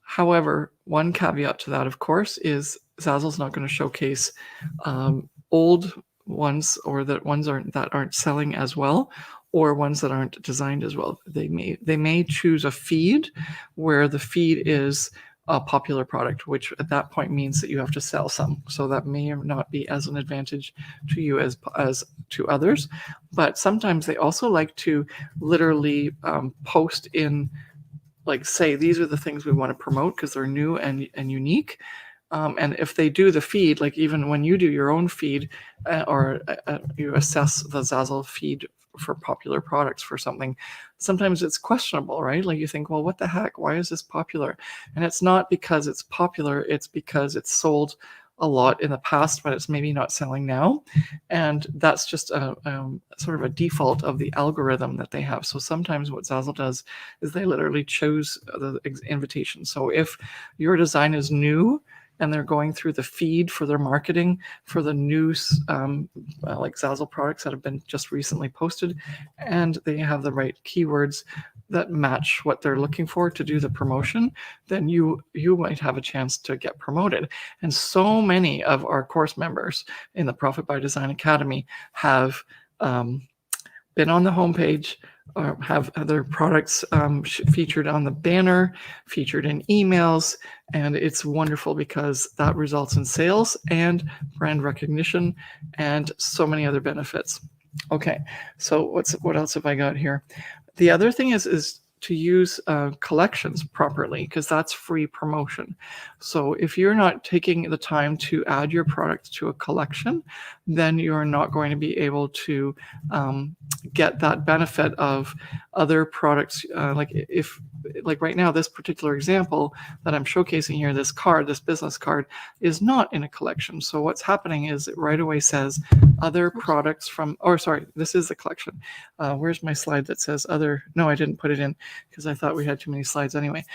However, one caveat to that, of course, is Zazzle's not going to showcase old ones or that aren't selling as well, or ones that aren't designed as well. They may choose a feed where the feed is a popular product, which at that point means that you have to sell some. So that may not be as an advantage to you as to others. But sometimes they also like to literally post in, like, say, these are the things we want to promote because they're new and unique. And if they do the feed, like even when you do your own feed or you assess the Zazzle feed for popular products for something, sometimes it's questionable, right? Like you think, well, what the heck? Why is this popular? And it's not because it's popular, it's because it's sold a lot in the past, but it's maybe not selling now. And that's just a sort of a default of the algorithm that they have. So sometimes what Zazzle does is they literally choose the invitation. So if your design is new, and they're going through the feed for their marketing for the news, like Zazzle products that have been just recently posted, and they have the right keywords that match what they're looking for to do the promotion, then you might have a chance to get promoted. And so many of our course members in the Profit by Design Academy have been on the homepage, or have their products featured on the banner, featured in emails, and it's wonderful because that results in sales and brand recognition and so many other benefits. Okay, so what else have I got here? The other thing is to use collections properly, because that's free promotion. So if you're not taking the time to add your product to a collection, then you're not going to be able to get that benefit of other products. Like right now, this particular example that I'm showcasing here, this business card, is not in a collection. So what's happening is it right away says other products from, or sorry, this is the collection. Where's my slide that says other? No, I didn't put it in because I thought we had too many slides anyway.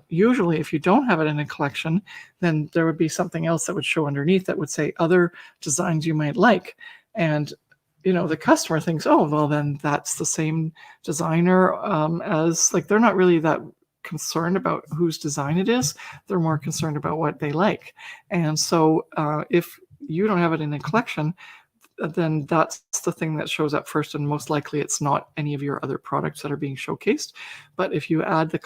Usually if you don't have it in a collection, then there would be something else that would show underneath that would say other designs you might like. And the customer thinks, oh, well, then that's the same designer as, like, they're not really that concerned about whose design it is. They're more concerned about what they like. And so if you don't have it in a collection, then that's the thing that shows up first, and most likely it's not any of your other products that are being showcased. But if you add the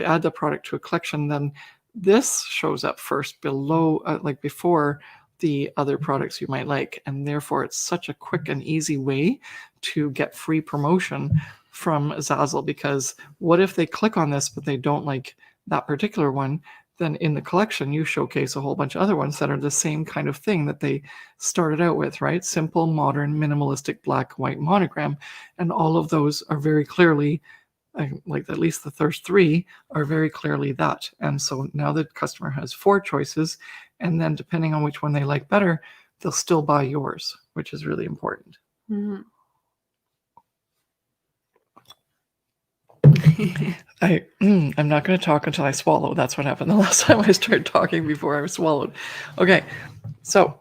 add the product to a collection, then this shows up first below, like before the other products you might like, and therefore it's such a quick and easy way to get free promotion from Zazzle. Because what if they click on this but they don't like that particular one? Then in the collection you showcase a whole bunch of other ones that are the same kind of thing that they started out with, right? Simple, modern, minimalistic, black, white monogram. And all of those are very clearly, like at least the first three are very clearly that. And so now the customer has 4 choices, and then depending on which one they like better, they'll still buy yours, which is really important. Mm-hmm. I'm not going to talk until I swallow. That's what happened the last time I started talking before I was swallowed. Okay, so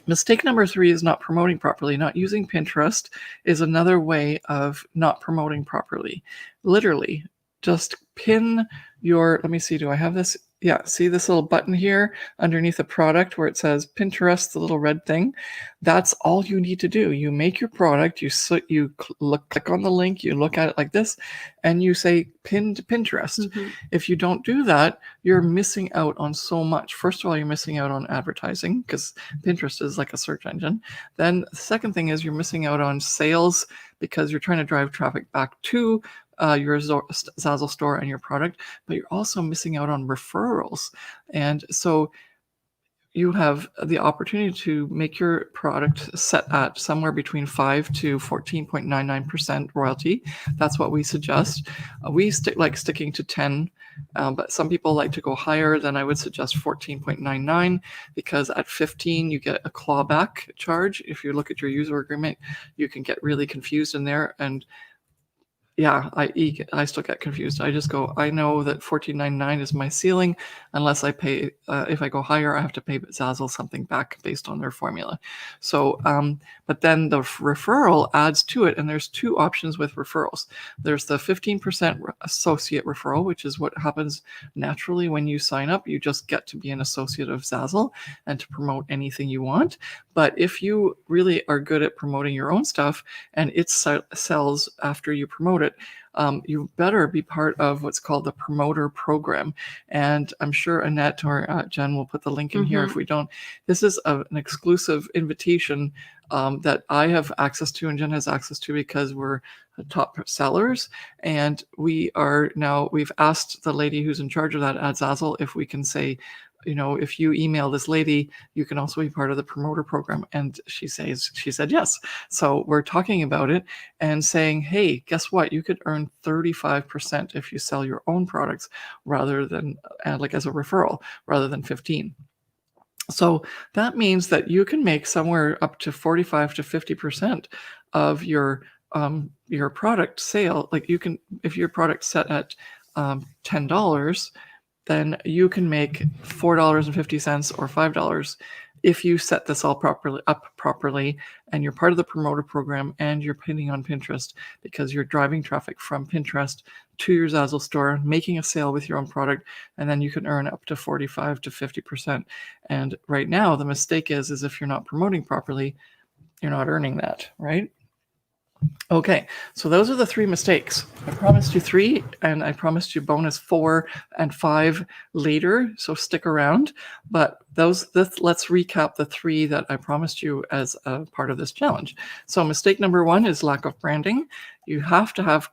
mistake number 3 is not promoting properly. Not using Pinterest is another way of not promoting properly. Literally, just pin your, let me see, do I have this? Yeah, see this little button here underneath the product where it says Pinterest, the little red thing? That's all you need to do. You make your product, you click on the link, you look at it like this, and you say pin to Pinterest. Mm-hmm. If you don't do that, you're missing out on so much. First of all, you're missing out on advertising because Pinterest is like a search engine. Then the second thing is you're missing out on sales because you're trying to drive traffic back to your Zazzle store and your product, but you're also missing out on referrals. And so you have the opportunity to make your product set at somewhere between 5 to 14.99% royalty. That's what we suggest. We sticking to 10, but some people like to go higher. Then I would suggest 14.99, because at 15 you get a clawback charge. If you look at your user agreement, you can get really confused in there. And yeah, I still get confused. I just go, I know that $14.99 is my ceiling, unless I pay, if I go higher, I have to pay Zazzle something back based on their formula. So, but then the referral adds to it, and there's 2 options with referrals. There's the 15% associate referral, which is what happens naturally when you sign up. You just get to be an associate of Zazzle and to promote anything you want. But if you really are good at promoting your own stuff and it sells after you promote it, you better be part of what's called the promoter program. And I'm sure Annette or Jen will put the link in here if we don't. This is an exclusive invitation that I have access to and Jen has access to because we're top sellers. And we've asked the lady who's in charge of that at Zazzle if we can say, if you email this lady, you can also be part of the promoter program. And she said yes. So we're talking about it and saying, hey, guess what? You could earn 35% if you sell your own products rather than like as a referral rather than 15. So that means that you can make somewhere up to 45 to 50% of your product sale. Like you can, if your product's set at $10, then you can make $4.50 or $5 if you set this all properly, and you're part of the promoter program and you're pinning on Pinterest, because you're driving traffic from Pinterest to your Zazzle store, making a sale with your own product, and then you can earn up to 45 to 50%. And right now, the mistake is if you're not promoting properly, you're not earning that, right? Okay, so those are the 3 mistakes. I promised you 3, and I promised you bonus 4 and 5 later, so stick around. But let's recap the 3 that I promised you as a part of this challenge. So mistake number 1 is lack of branding. You have to have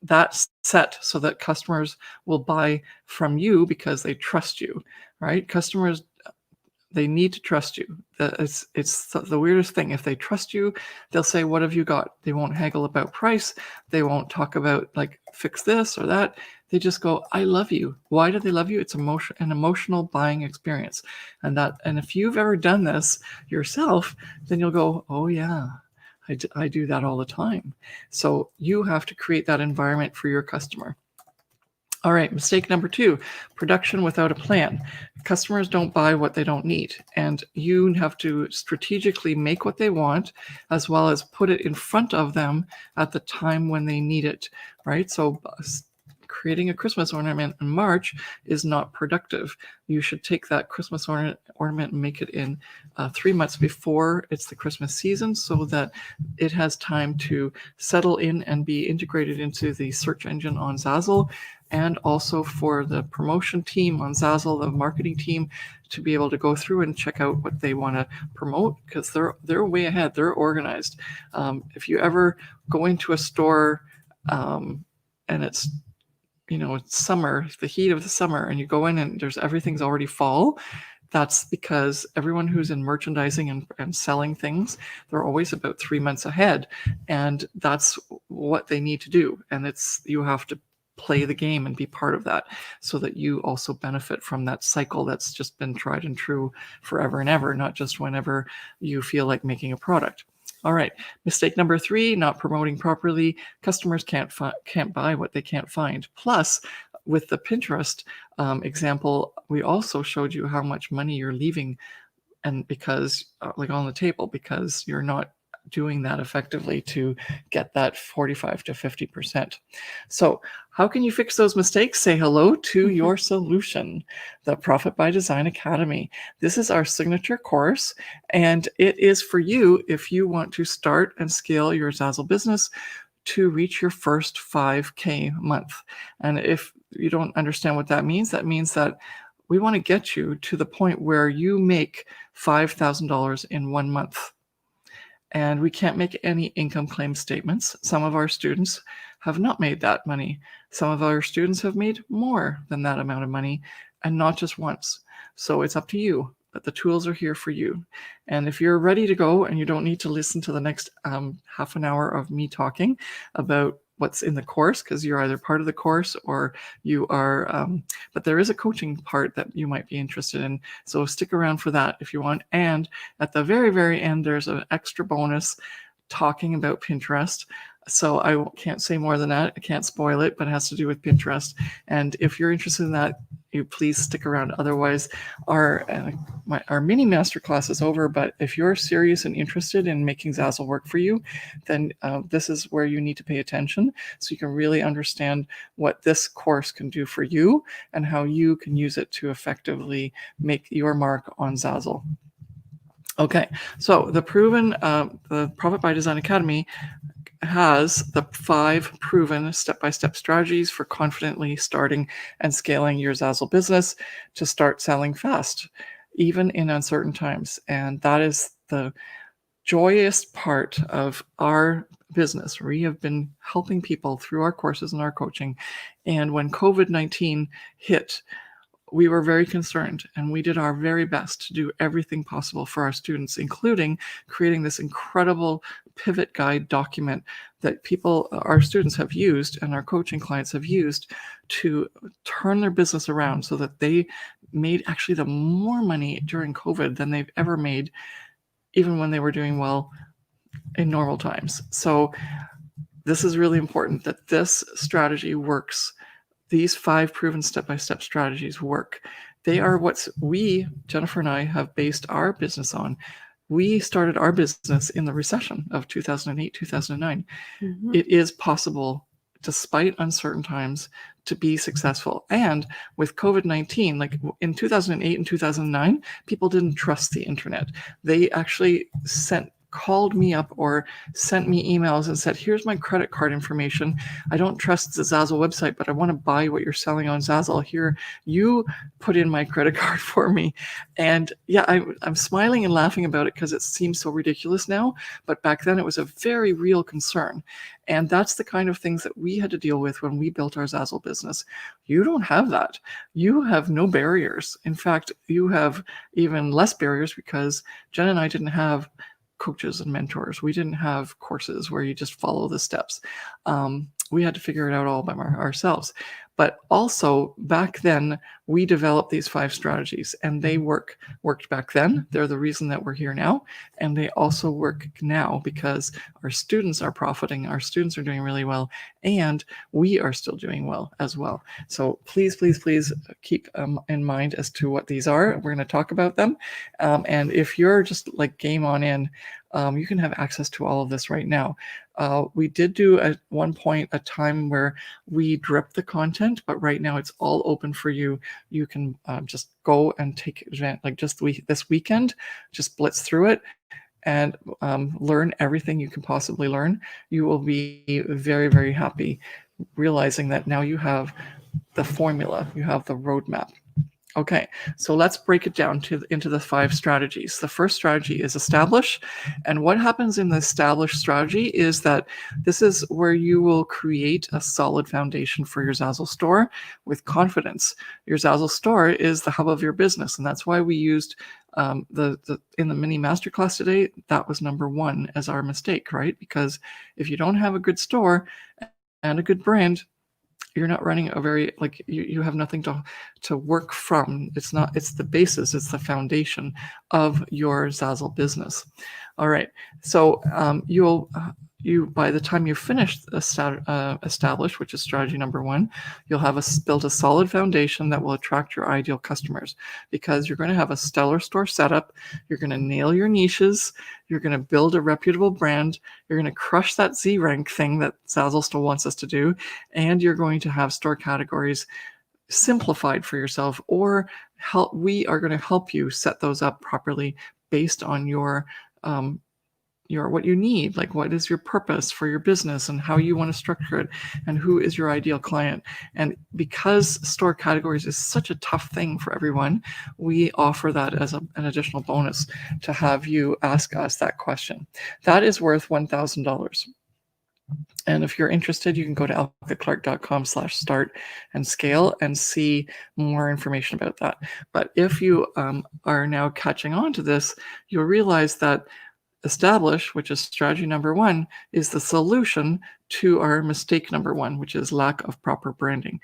that set so that customers will buy from you because they trust you, right? Customers, they need to trust you. It's the weirdest thing. If they trust you, they'll say, what have you got? They won't haggle about price. They won't talk about like fix this or that. They just go, I love you. Why do they love you? It's an emotional buying experience. And if you've ever done this yourself, then you'll go, oh yeah, I do that all the time. So you have to create that environment for your customer. All right, mistake number 2, production without a plan. Customers don't buy what they don't need, and you have to strategically make what they want as well as put it in front of them at the time when they need it, right? So creating a Christmas ornament in March is not productive. You should take that Christmas ornament and make it in 3 months before it's the Christmas season so that it has time to settle in and be integrated into the search engine on Zazzle, and also for the promotion team on Zazzle, the marketing team, to be able to go through and check out what they want to promote, because they're way ahead. They're organized. If you ever go into a store and it's it's summer, the heat of the summer, and you go in and everything's already fall, that's because everyone who's in merchandising and selling things, they're always about 3 months ahead, and that's what they need to do. And you have to play the game and be part of that so that you also benefit from that cycle that's just been tried and true forever and ever, not just whenever you feel like making a product. All right, mistake number 3, not promoting properly. Customers can't buy what they can't find. Plus, with the Pinterest example, we also showed you how much money you're leaving, and because like on the table, because you're not doing that effectively to get that 45 to 50%. So how can you fix those mistakes? Say hello to your solution, the Profit by Design Academy. This is our signature course, and it is for you if you want to start and scale your Zazzle business to reach your first 5K month. And if you don't understand what that means that we want to get you to the point where you make $5,000 in 1 month. And we can't make any income claim statements. Some of our students have not made that money. Some of our students have made more than that amount of money, and not just once. So it's up to you, but the tools are here for you. And if you're ready to go and you don't need to listen to the next half an hour of me talking about what's in the course, because you're either part of the course or you are, but there is a coaching part that you might be interested in. So stick around for that if you want. And at the very, very end, there's an extra bonus talking about Pinterest. So I can't say more than that. I can't spoil it, but it has to do with Pinterest. And if you're interested in that, you please stick around. Otherwise, our mini masterclass is over. But if you're serious and interested in making Zazzle work for you, then this is where you need to pay attention so you can really understand what this course can do for you and how you can use it to effectively make your mark on Zazzle. Okay, so the Profit by Design Academy has the 5 proven step-by-step strategies for confidently starting and scaling your Zazzle business to start selling fast, even in uncertain times. And that is the joyous part of our business. We have been helping people through our courses and our coaching. And when COVID-19 hit, we were very concerned, and we did our very best to do everything possible for our students, including creating this incredible pivot guide document that our students have used and our coaching clients have used to turn their business around so that they made actually the more money during COVID than they've ever made, even when they were doing well in normal times. So this is really important that this strategy works. These 5 proven step-by-step strategies work. They are what Jennifer and I, have based our business on. We started our business in the recession of 2008, 2009. Mm-hmm. It is possible, despite uncertain times, to be successful. And with COVID-19, like in 2008 and 2009, people didn't trust the internet. They actually called me up or sent me emails and said, here's my credit card information. I don't trust the Zazzle website, but I want to buy what you're selling on Zazzle. Here, you put in my credit card for me. And yeah, I'm smiling and laughing about it because it seems so ridiculous now. But back then it was a very real concern. And that's the kind of things that we had to deal with when we built our Zazzle business. You don't have that. You have no barriers. In fact, you have even less barriers because Jen and I didn't have coaches and mentors. We didn't have courses where you just follow the steps. We had to figure it out all by ourselves. But also back then, we developed these 5 strategies, and they worked back then. They're the reason that we're here now. And they also work now because our students are profiting, our students are doing really well, and we are still doing well as well. So please, please, please keep in mind as to what these are. We're going to talk about them. And if you're just like game on in, you can have access to all of this right now. We did do at one point a time where we dripped the content, but right now it's all open for you. You can just go and take advantage, like just this weekend, just blitz through it and learn everything you can possibly learn. You will be very, very happy realizing that now you have the formula, you have the roadmap. Okay, so let's break it down into the 5 strategies. The first strategy is establish. And what happens in the establish strategy is that this is where you will create a solid foundation for your Zazzle store with confidence. Your Zazzle store is the hub of your business. And that's why we used in the mini masterclass today, that was number 1 as our mistake, right? Because if you don't have a good store and a good brand, you're not running a very, like, you have nothing to work from. It's the basis, it's the foundation of your Zazzle business. All right, so by the time you finish establish, which is strategy number 1, you'll have built a solid foundation that will attract your ideal customers, because you're going to have a stellar store setup. You're going to nail your niches. You're going to build a reputable brand. You're going to crush that Z rank thing that Zazzle still wants us to do, and you're going to have store categories simplified for yourself, or we are going to help you set those up properly based on your what you need, like what is your purpose for your business and how you want to structure it and who is your ideal client. And because store categories is such a tough thing for everyone, we offer that as an additional bonus to have you ask us that question. That is worth $1,000. And if you're interested, you can go to elkeclarke.com/start and scale and see more information about that. But if you are now catching on to this, you'll realize that establish, which is strategy number 1, is the solution to our mistake number 1, which is lack of proper branding.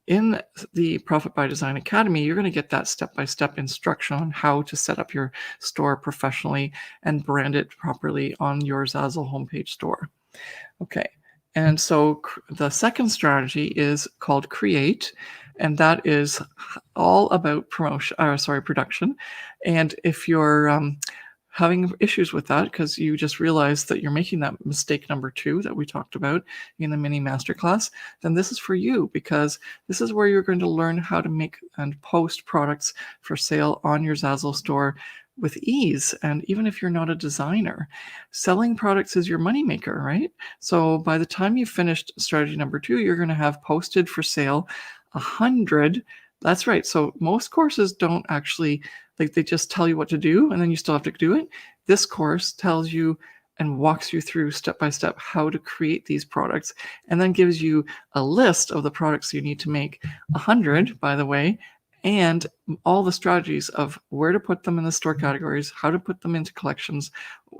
In the Profit by Design Academy, you're going to get that step-by-step instruction on how to set up your store professionally and brand it properly on your Zazzle homepage store. Okay, and so the second strategy is called create, and that is all about production. And if you're having issues with that because you just realized that you're making that mistake number 2 that we talked about in the mini masterclass, then this is for you, because this is where you're going to learn how to make and post products for sale on your Zazzle store with ease. And even if you're not a designer, selling products is your moneymaker, right? So by the time you've finished strategy number 2, you're going to have posted for sale 100. That's right. So most courses don't actually, like, they just tell you what to do and then you still have to do it. This course tells you and walks you through step by step how to create these products, and then gives you a list of the products you need to make 100, by the way, and all the strategies of where to put them in the store categories, how to put them into collections,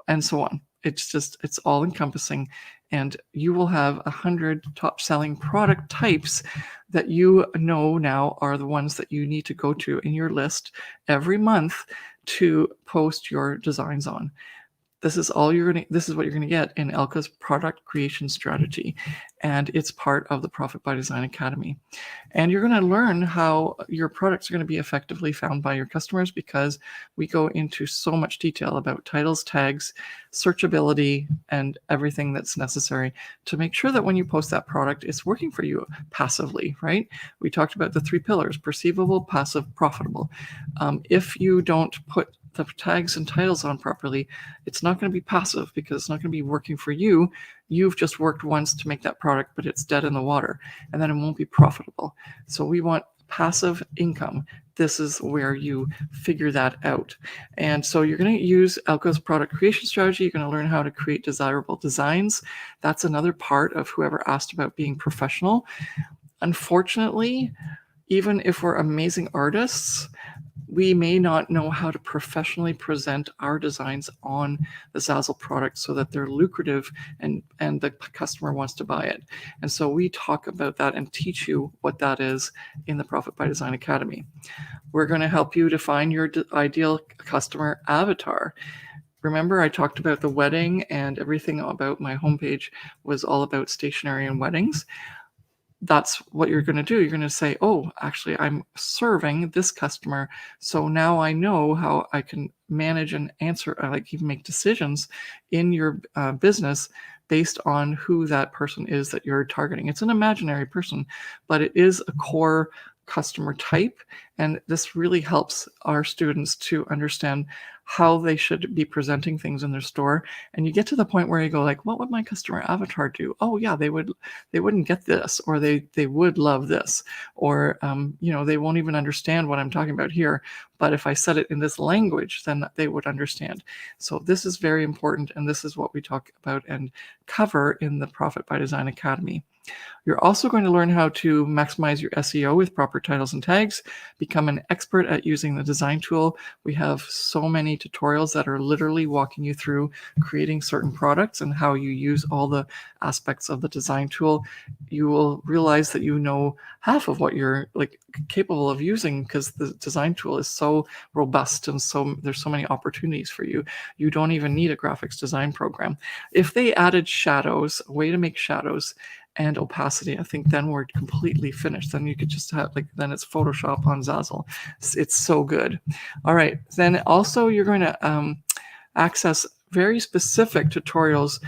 and so on. It's all encompassing, and you will have 100 top selling product types that you know now are the ones that you need to go to in your list every month to post your designs on. This is what you're going to get in Elke's product creation strategy, and it's part of the Profit by Design Academy. And you're going to learn how your products are going to be effectively found by your customers, because we go into so much detail about titles, tags, searchability, and everything that's necessary to make sure that when you post that product, it's working for you passively, right? We talked about the 3 pillars: perceivable, passive, profitable. If you don't put the tags and titles on properly, it's not going to be passive, because it's not going to be working for you. You've just worked once to make that product, but it's dead in the water, and then it won't be profitable. So we want passive income. This is where you figure that out. And so you're going to use Elke's product creation strategy. You're going to learn how to create desirable designs. That's another part of whoever asked about being professional. Unfortunately, even if we're amazing artists, we may not know how to professionally present our designs on the Zazzle product so that they're lucrative and the customer wants to buy it. And so we talk about that and teach you what that is in the Profit by Design Academy. We're going to help you define your ideal customer avatar. Remember, I talked about the wedding, and everything about my homepage was all about stationery and weddings. That's what you're going to do. You're going to say, oh, actually, I'm serving this customer. So now I know how I can manage and answer, like even make decisions in your business based on who that person is that you're targeting. It's an imaginary person, but it is a core customer type. And this really helps our students to understand how they should be presenting things in their store. And you get to the point where you go like, what would my customer avatar do? Oh yeah, they wouldn't get this, or they would love this, or they won't even understand what I'm talking about here. But if I said it in this language, then they would understand. So this is very important, and this is what we talk about and cover in the Profit by Design Academy. You're also going to learn how to maximize your SEO with proper titles and tags, become an expert at using the design tool. We have so many tutorials that are literally walking you through creating certain products and how you use all the aspects of the design tool. You will realize that you know half of what you're capable of using, because the design tool is so robust and so there's so many opportunities for you. You don't even need a graphics design program. If they added shadows, a way to make shadows, and opacity, I think then we're completely finished. Then you could just have then it's Photoshop on Zazzle. It's so good. All right. Then also you're going to access very specific tutorials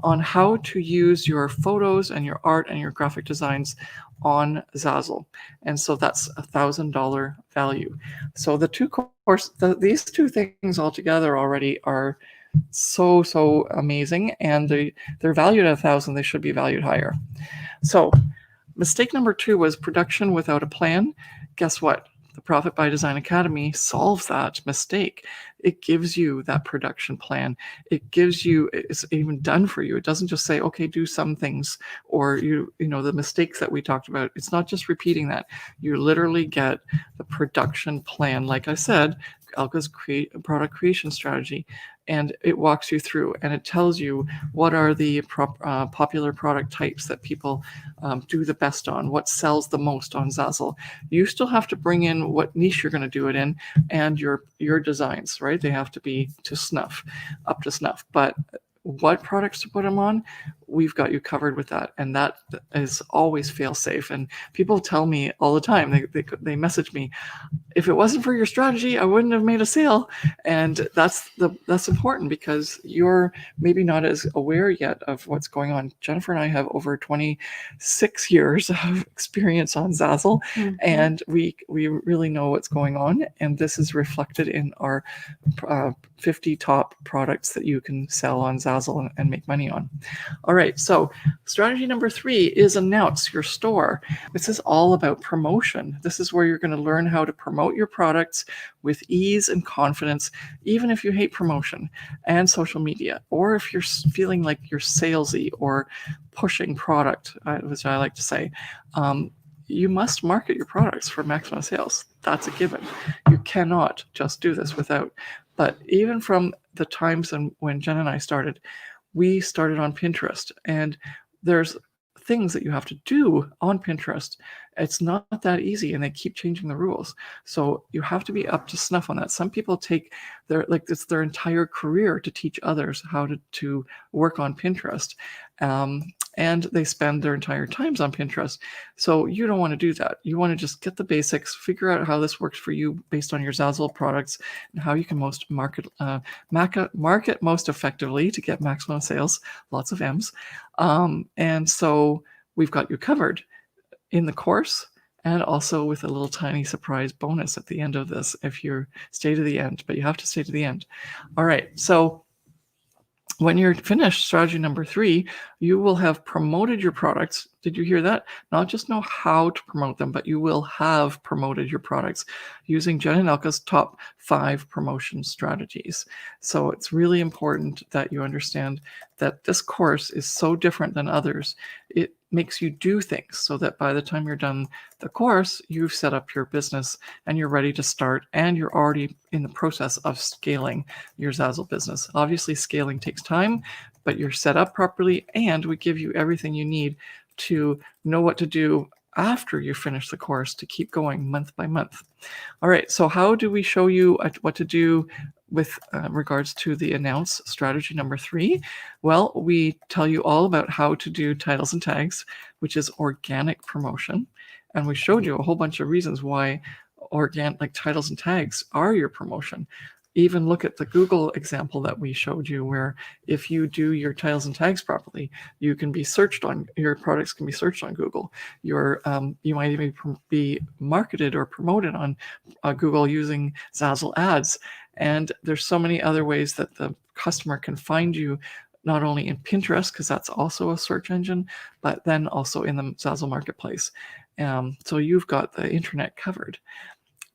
on how to use your photos and your art and your graphic designs on Zazzle. And so that's $1,000 value. So the two these two things altogether already are so amazing, and they're valued at $1,000. They should be valued higher. So mistake number 2 was production without a plan. Guess what? The Profit by Design Academy solves that mistake. It gives you that production plan. It's even done for you. It doesn't just say, okay, do some things, or the mistakes that we talked about. It's not just repeating that. You literally get the production plan. Like I said, Elke's product creation strategy, and it walks you through, and it tells you what are the popular product types that people do the best on, what sells the most on Zazzle. You still have to bring in what niche you're going to do it in, and your designs, right? They have to be up to snuff. But what products to put them on, we've got you covered with that, and that is always fail safe. And people tell me all the time, they message me, if it wasn't for your strategy, I wouldn't have made a sale. And that's important, because you're maybe not as aware yet of what's going on. Jennifer and I have over 26 years of experience on Zazzle, and we really know what's going on. And this is reflected in our 50 top products that you can sell on Zazzle and make money on. All right, so strategy number 3 is announce your store. This is all about promotion. This is where you're going to learn how to promote your products with ease and confidence, even if you hate promotion and social media, or if you're feeling like you're salesy or pushing product, which I like to say. You must market your products for maximum sales. That's a given. You cannot just do this without. But even from the times when Jen and I started, we started on Pinterest, and there's things that you have to do on Pinterest. It's not that easy, and they keep changing the rules. So you have to be up to snuff on that. Some people take it's their entire career to teach others how to work on Pinterest. And they spend their entire times on Pinterest. So you don't want to do that. You want to just get the basics, figure out how this works for you based on your Zazzle products, and how you can market most effectively to get maximum sales, lots of M's. And so we've got you covered in the course, and also with a little tiny surprise bonus at the end of this if you stay to the end, but you have to stay to the end. All right, so when you're finished strategy number 3, you will have promoted your products. Did you hear that? Not just know how to promote them, but you will have promoted your products using Jen and Elke's top 5 promotion strategies. So it's really important that you understand that this course is so different than others. makes you do things so that by the time you're done the course, you've set up your business and you're ready to start, and you're already in the process of scaling your Zazzle business. Obviously, scaling takes time, but you're set up properly, and we give you everything you need to know what to do after you finish the course to keep going month by month. All right, so how do we show you what to do with regards to the announce strategy number 3? Well, we tell you all about how to do titles and tags, which is organic promotion. And we showed you a whole bunch of reasons why organic titles and tags are your promotion. Even look at the Google example that we showed you, where if you do your titles and tags properly, you can be searched on, your products can be searched on Google. You might even be marketed or promoted on Google using Zazzle ads. And there's so many other ways that the customer can find you, not only in Pinterest, because that's also a search engine, but then also in the Zazzle marketplace. So you've got the internet covered.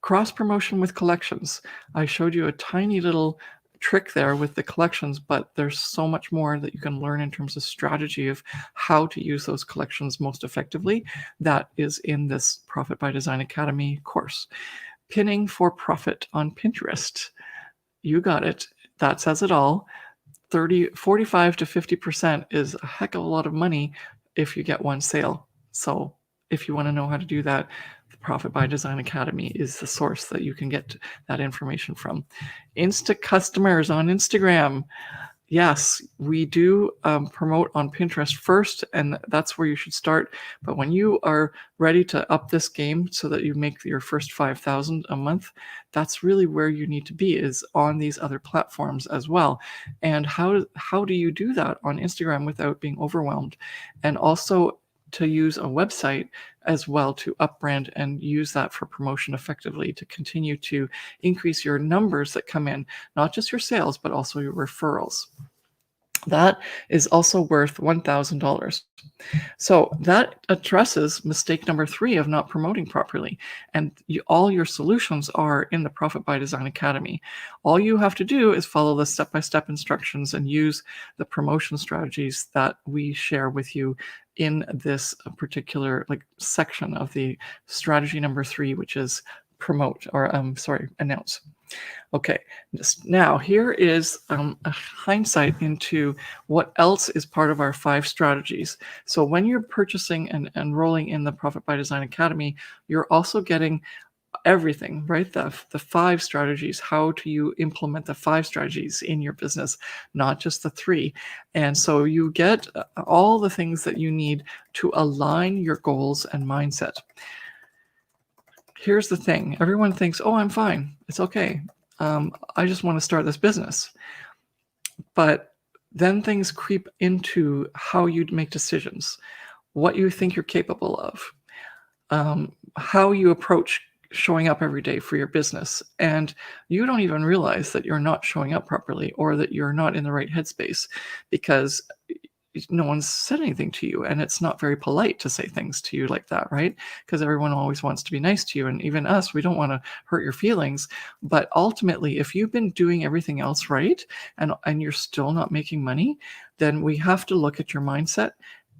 Cross promotion with collections. I showed you a tiny little trick there with the collections, but there's so much more that you can learn in terms of strategy of how to use those collections most effectively. That is in this Profit by Design Academy course. Pinning for profit on Pinterest. You got it. That says it all. 45 to 50% is a heck of a lot of money if you get one sale. So if you want to know how to do that, the Profit by Design Academy is the source that you can get that information from. Insta customers on Instagram. Yes, we do promote on Pinterest first, and that's where you should start. But when you are ready to up this game so that you make your first 5,000 a month, that's really where you need to be, is on these other platforms as well. And how do you do that on Instagram without being overwhelmed? And also to use a website as well to up brand and use that for promotion effectively to continue to increase your numbers that come in, not just your sales, but also your referrals. That is also worth $1,000. So that addresses mistake number 3 of not promoting properly. And all your solutions are in the Profit by Design Academy. All you have to do is follow the step-by-step instructions and use the promotion strategies that we share with you in this particular section of the strategy number 3, which is promote, or announce. Okay, now here is a hindsight into what else is part of our 5 strategies. So when you're purchasing and enrolling in the Profit by Design Academy, you're also getting everything, right? The 5 strategies, how do you implement the 5 strategies in your business, not just the 3. And so you get all the things that you need to align your goals and mindset. Here's the thing. Everyone thinks, oh, I'm fine. It's okay. I just want to start this business. But then things creep into how you make decisions, what you think you're capable of, how you approach showing up every day for your business. And you don't even realize that you're not showing up properly, or that you're not in the right headspace, because no one's said anything to you, and it's not very polite to say things to you like that, right? Because everyone always wants to be nice to you, and even us, we don't want to hurt your feelings. But ultimately, if you've been doing everything else right, and you're still not making money, then we have to look at your mindset,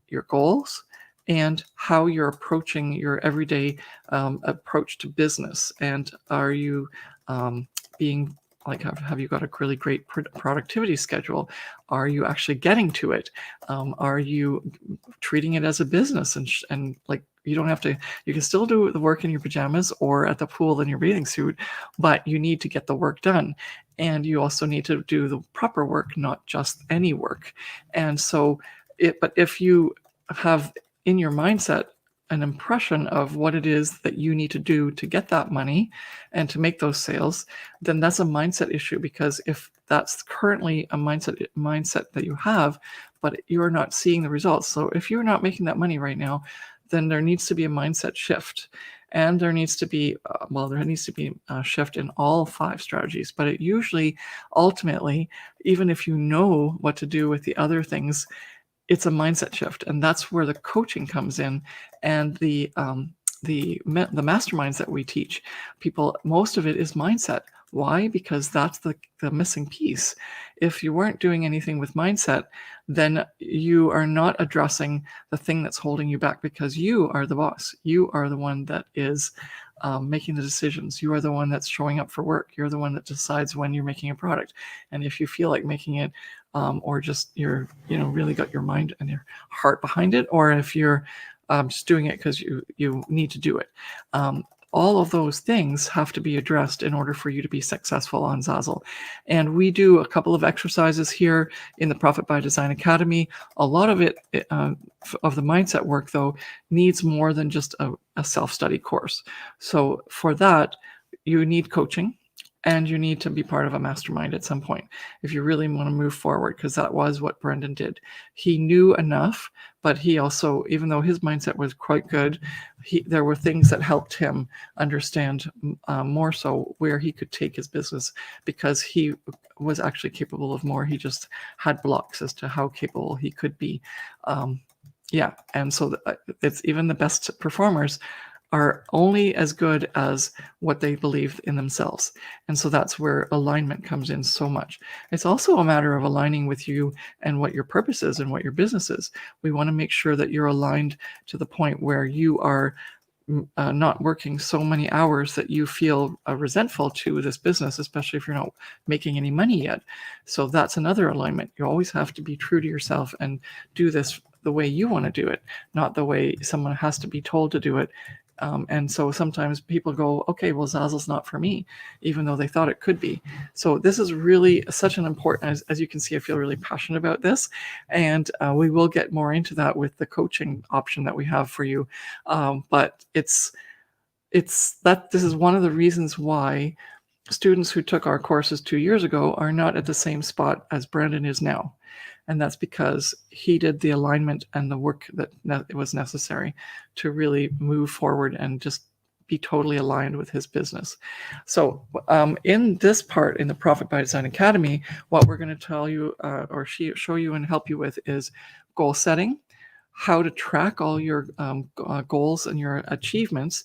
your goals, and how you're approaching your everyday approach to business. And are you being have you got a really great productivity schedule? Are you actually getting to it? Are you treating it as a business? And you don't have to, you can still do the work in your pajamas or at the pool in your bathing suit, but you need to get the work done. And you also need to do the proper work, not just any work. And so, but if you have in your mindset an impression of what it is that you need to do to get that money and to make those sales, then that's a mindset issue. Because if that's currently a mindset that you have, but you're not seeing the results. So if you're not making that money right now, then there needs to be a mindset shift. And there needs to be, a shift in all 5 strategies. But it usually, ultimately, even if you know what to do with the other things, it's a mindset shift. And that's where the coaching comes in, and the masterminds that we teach people, most of it is mindset. Why? Because that's the missing piece. If you weren't doing anything with mindset, then you are not addressing the thing that's holding you back, because you are the boss. You are the one that is making the decisions. You are the one that's showing up for work. You're the one that decides when you're making a product. And if you feel like making it, or just you're, really got your mind and your heart behind it, or if you're just doing it because you need to do it. All of those things have to be addressed in order for you to be successful on Zazzle. And we do a couple of exercises here in the Profit by Design Academy. A lot of it, of the mindset work, though, needs more than just a self-study course. So for that, you need coaching. And you need to be part of a mastermind at some point if you really want to move forward, because that was what Brendan did. He knew enough, but he also, even though his mindset was quite good, there were things that helped him understand more so where he could take his business, because he was actually capable of more. He just had blocks as to how capable he could be. And so it's even the best performers are only as good as what they believe in themselves. And so that's where alignment comes in so much. It's also a matter of aligning with you and what your purpose is and what your business is. We want to make sure that you're aligned to the point where you are not working so many hours that you feel resentful to this business, especially if you're not making any money yet. So that's another alignment. You always have to be true to yourself and do this the way you want to do it, not the way someone has to be told to do it. And so sometimes people go, okay, well, Zazzle's not for me, even though they thought it could be. So this is really such an important, as you can see, I feel really passionate about this. And we will get more into that with the coaching option that we have for you. But it's that this is one of the reasons why students who took our courses 2 years ago are not at the same spot as Brandon is now. And that's because he did the alignment and the work that was necessary to really move forward and just be totally aligned with his business. So in this part, in the Profit by Design Academy, what we're going to tell you or show you and help you with is goal setting, how to track all your goals and your achievements,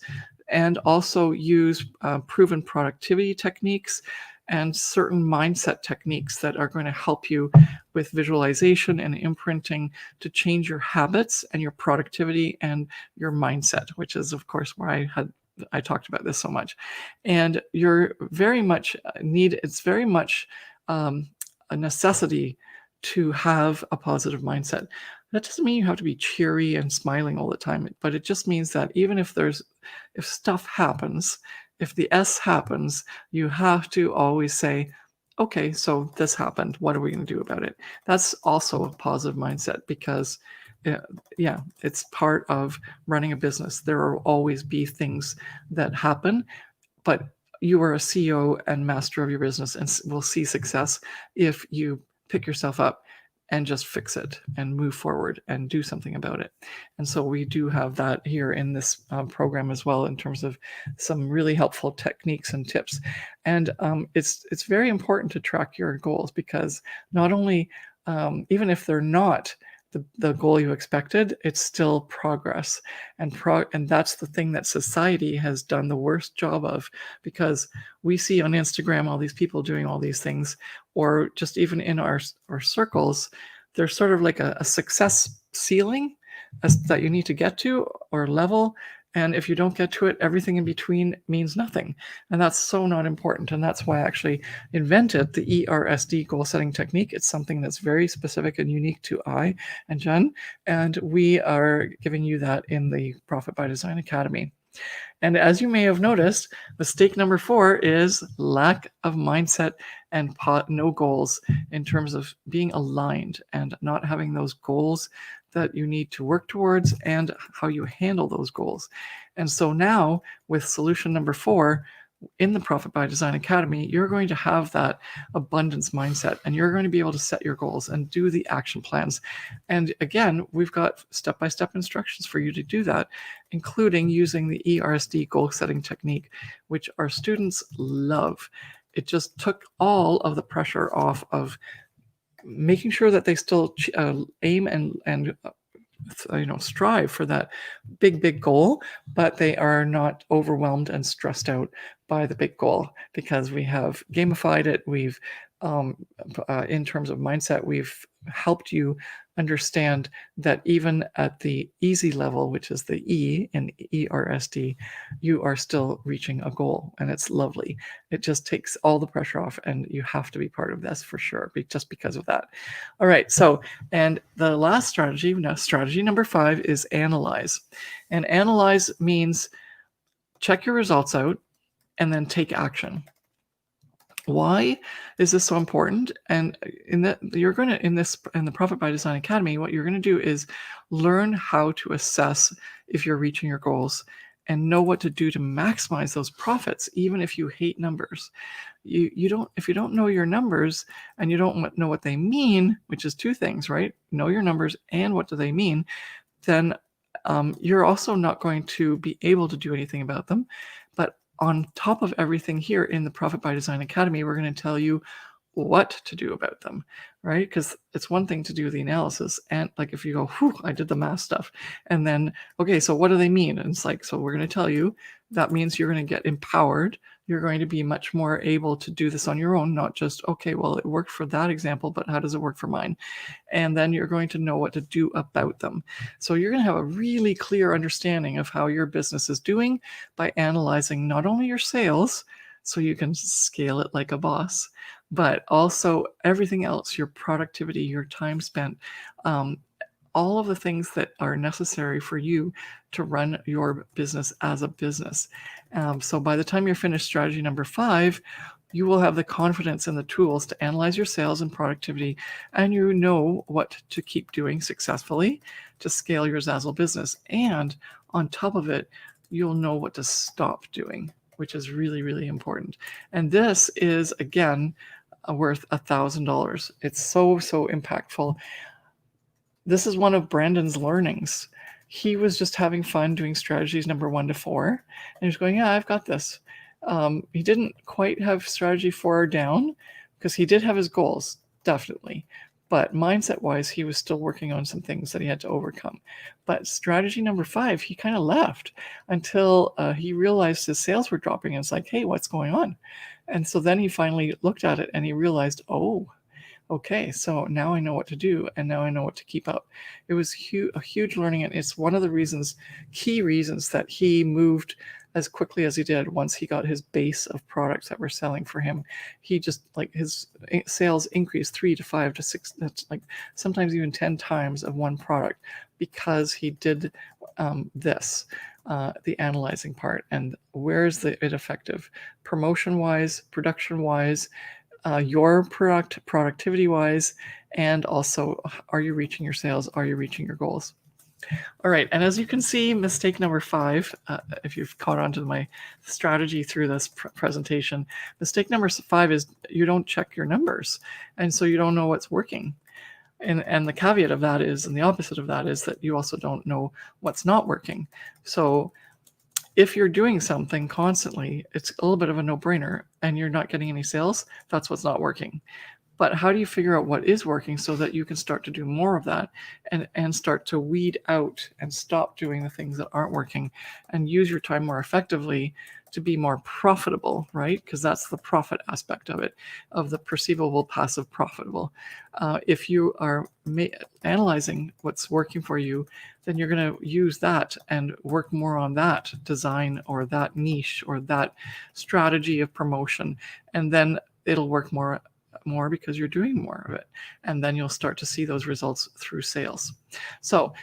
and also use proven productivity techniques and certain mindset techniques that are going to help you with visualization and imprinting to change your habits and your productivity and your mindset, which is, of course, where I talked about this so much. And you're very much it's very much a necessity to have a positive mindset. That doesn't mean you have to be cheery and smiling all the time, but it just means that even if stuff happens, if the S happens, you have to always say, okay, so this happened. What are we going to do about it? That's also a positive mindset, because it's part of running a business. There will always be things that happen, but you are a CEO and master of your business and will see success if you pick yourself up and just fix it and move forward and do something about it. And so we do have that here in this program as well, in terms of some really helpful techniques and tips. And it's very important to track your goals, because not only, even if they're not the goal you expected, it's still progress. And that's the thing that society has done the worst job of, because we see on Instagram all these people doing all these things, or just even in our circles, there's sort of like a success ceiling that you need to get to, or level. And if you don't get to it, everything in between means nothing. And that's so not important. And that's why I actually invented the ERSD goal setting technique. It's something that's very specific and unique to I and Jen. And we are giving you that in the Profit by Design Academy. And as you may have noticed, mistake number 4 is lack of mindset and no goals, in terms of being aligned and not having those goals that you need to work towards and how you handle those goals. And so now with solution number 4, in the Profit by Design Academy, you're going to have that abundance mindset, and you're going to be able to set your goals and do the action plans. And again, we've got step-by-step instructions for you to do that, including using the ERSD goal setting technique, which our students love. It just took all of the pressure off of making sure that they still aim and strive for that big goal, but they are not overwhelmed and stressed out by the big goal, because we have gamified it. We've, in terms of mindset, we've helped you understand that even at the easy level, which is the E in ERSD, you are still reaching a goal, and it's lovely. It just takes all the pressure off, and you have to be part of this for sure, just because of that. All right, so, and the last strategy, now strategy number 5, is analyze. And analyze means check your results out and then take action. Why is this so important? And in the Profit by Design Academy, what you're going to do is learn how to assess if you're reaching your goals and know what to do to maximize those profits, even if you hate numbers. If you don't know your numbers and you don't know what they mean, which is 2 things, right? Know your numbers and what do they mean, then you're also not going to be able to do anything about them. But on top of everything here in the Profit by Design Academy, we're going to tell you what to do about them, right? Because it's one thing to do the analysis, and like if you go, whew, I did the math stuff, and then, okay, so what do they mean? And it's like, so we're going to tell you that means you're going to get empowered. You're going to be much more able to do this on your own, not just, okay, well, it worked for that example, but how does it work for mine? And then you're going to know what to do about them. So you're going to have a really clear understanding of how your business is doing by analyzing not only your sales, so you can scale it like a boss, but also everything else, your productivity, your time spent, all of the things that are necessary for you to run your business as a business. So by the time you're finished strategy number 5, you will have the confidence and the tools to analyze your sales and productivity, and you know what to keep doing successfully to scale your Zazzle business. And on top of it, you'll know what to stop doing, which is really, really important. And this is, again, worth $1,000. It's so impactful. This is one of Brandon's learnings. He was just having fun doing strategies number 1 to 4, and he was going, yeah, I've got this. He didn't quite have strategy 4 down, because he did have his goals, definitely. But mindset-wise, he was still working on some things that he had to overcome. But strategy number 5, he kind of left until he realized his sales were dropping, and it's like, hey, what's going on? And so then he finally looked at it and he realized, oh, okay, so now I know what to do, and now I know what to keep up. It was a huge learning, and it's one of the key reasons that he moved as quickly as he did once he got his base of products that were selling for him. He just, like, his sales increased 3 to 5 to 6, that's like sometimes even 10 times of one product, because he did the analyzing part. And where is it effective? Promotion-wise, production-wise, your productivity-wise, and also, are you reaching your sales? Are you reaching your goals? All right, and as you can see, mistake number 5, if you've caught on to my strategy through this presentation, mistake number 5 is you don't check your numbers, and so you don't know what's working. And the caveat of that is, and the opposite of that is, that you also don't know what's not working. So if you're doing something constantly, it's a little bit of a no-brainer, and you're not getting any sales, that's what's not working. But how do you figure out what is working so that you can start to do more of that, and start to weed out and stop doing the things that aren't working, and use your time more effectively to be more profitable, right? Because that's the profit aspect of it, of the perceivable, passive, profitable. If you are analyzing what's working for you, then you're going to use that and work more on that design or that niche or that strategy of promotion, and then it'll work more because you're doing more of it, and then you'll start to see those results through sales. So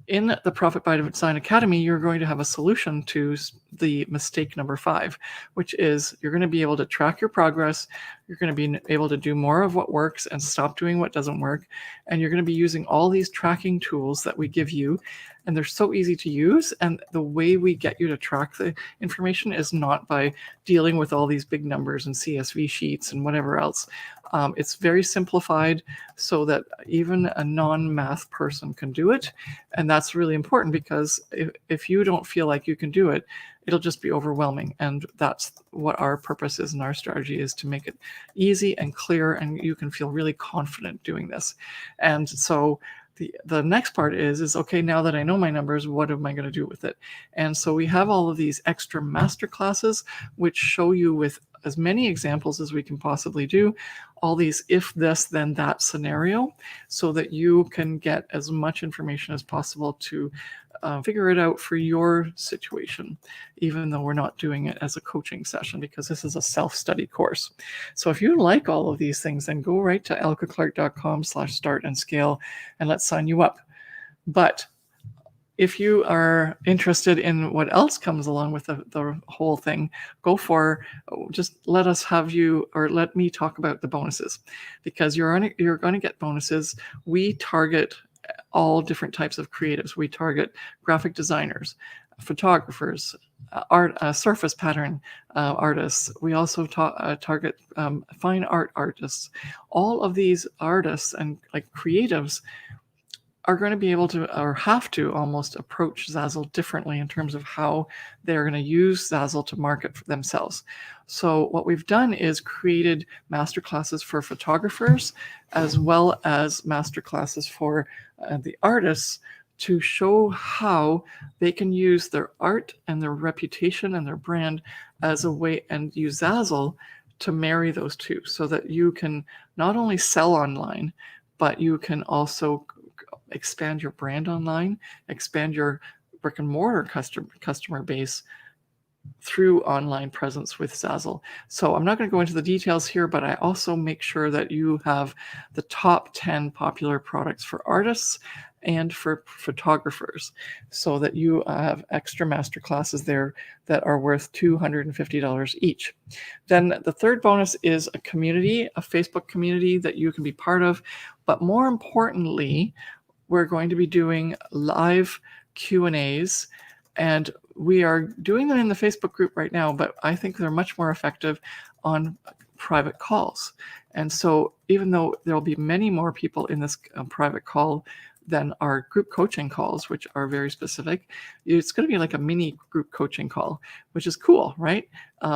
in the Profit by Design Academy, you're going to have a solution to the mistake number 5, which is you're going to be able to track your progress. You're going to be able to do more of what works and stop doing what doesn't work. And you're going to be using all these tracking tools that we give you, and they're so easy to use. And the way we get you to track the information is not by dealing with all these big numbers and CSV sheets and whatever else. It's very simplified so that even a non-math person can do it. And that's really important, because if you don't feel like you can do it, it'll just be overwhelming. And that's what our purpose is, and our strategy is to make it easy and clear, and you can feel really confident doing this. And so the next part is okay, now that I know my numbers, what am I going to do with it? And so we have all of these extra master classes which show you with as many examples as we can possibly do, all these if this then that scenario, so that you can get as much information as possible to figure it out for your situation, even though we're not doing it as a coaching session, because this is a self-study course. So if you like all of these things, then go right to elkeclarke.com/start-and-scale and let's sign you up. But if you are interested in what else comes along with the whole thing, just let us have you, or let me talk about the bonuses, because you're going to get bonuses. We target all different types of creatives. We target graphic designers, photographers, surface pattern artists. We also target fine art artists. All of these artists and like creatives are going to be able to, or have to almost, approach Zazzle differently in terms of how they're going to use Zazzle to market for themselves. So what we've done is created masterclasses for photographers as well as masterclasses for the artists, to show how they can use their art and their reputation and their brand as a way, and use Zazzle to marry those two, so that you can not only sell online, but you can also expand your brand online, expand your brick and mortar customer base through online presence with Zazzle. So I'm not going to go into the details here, but I also make sure that you have the top 10 popular products for artists and for photographers, so that you have extra master classes there that are worth $250 each. Then the third bonus is a community, a Facebook community that you can be part of. But more importantly, we're going to be doing live Q&As, and we are doing them in the Facebook group right now, but I think they're much more effective on private calls. And so even though there'll be many more people in this private call than our group coaching calls, which are very specific, it's going to be like a mini group coaching call, which is cool, right?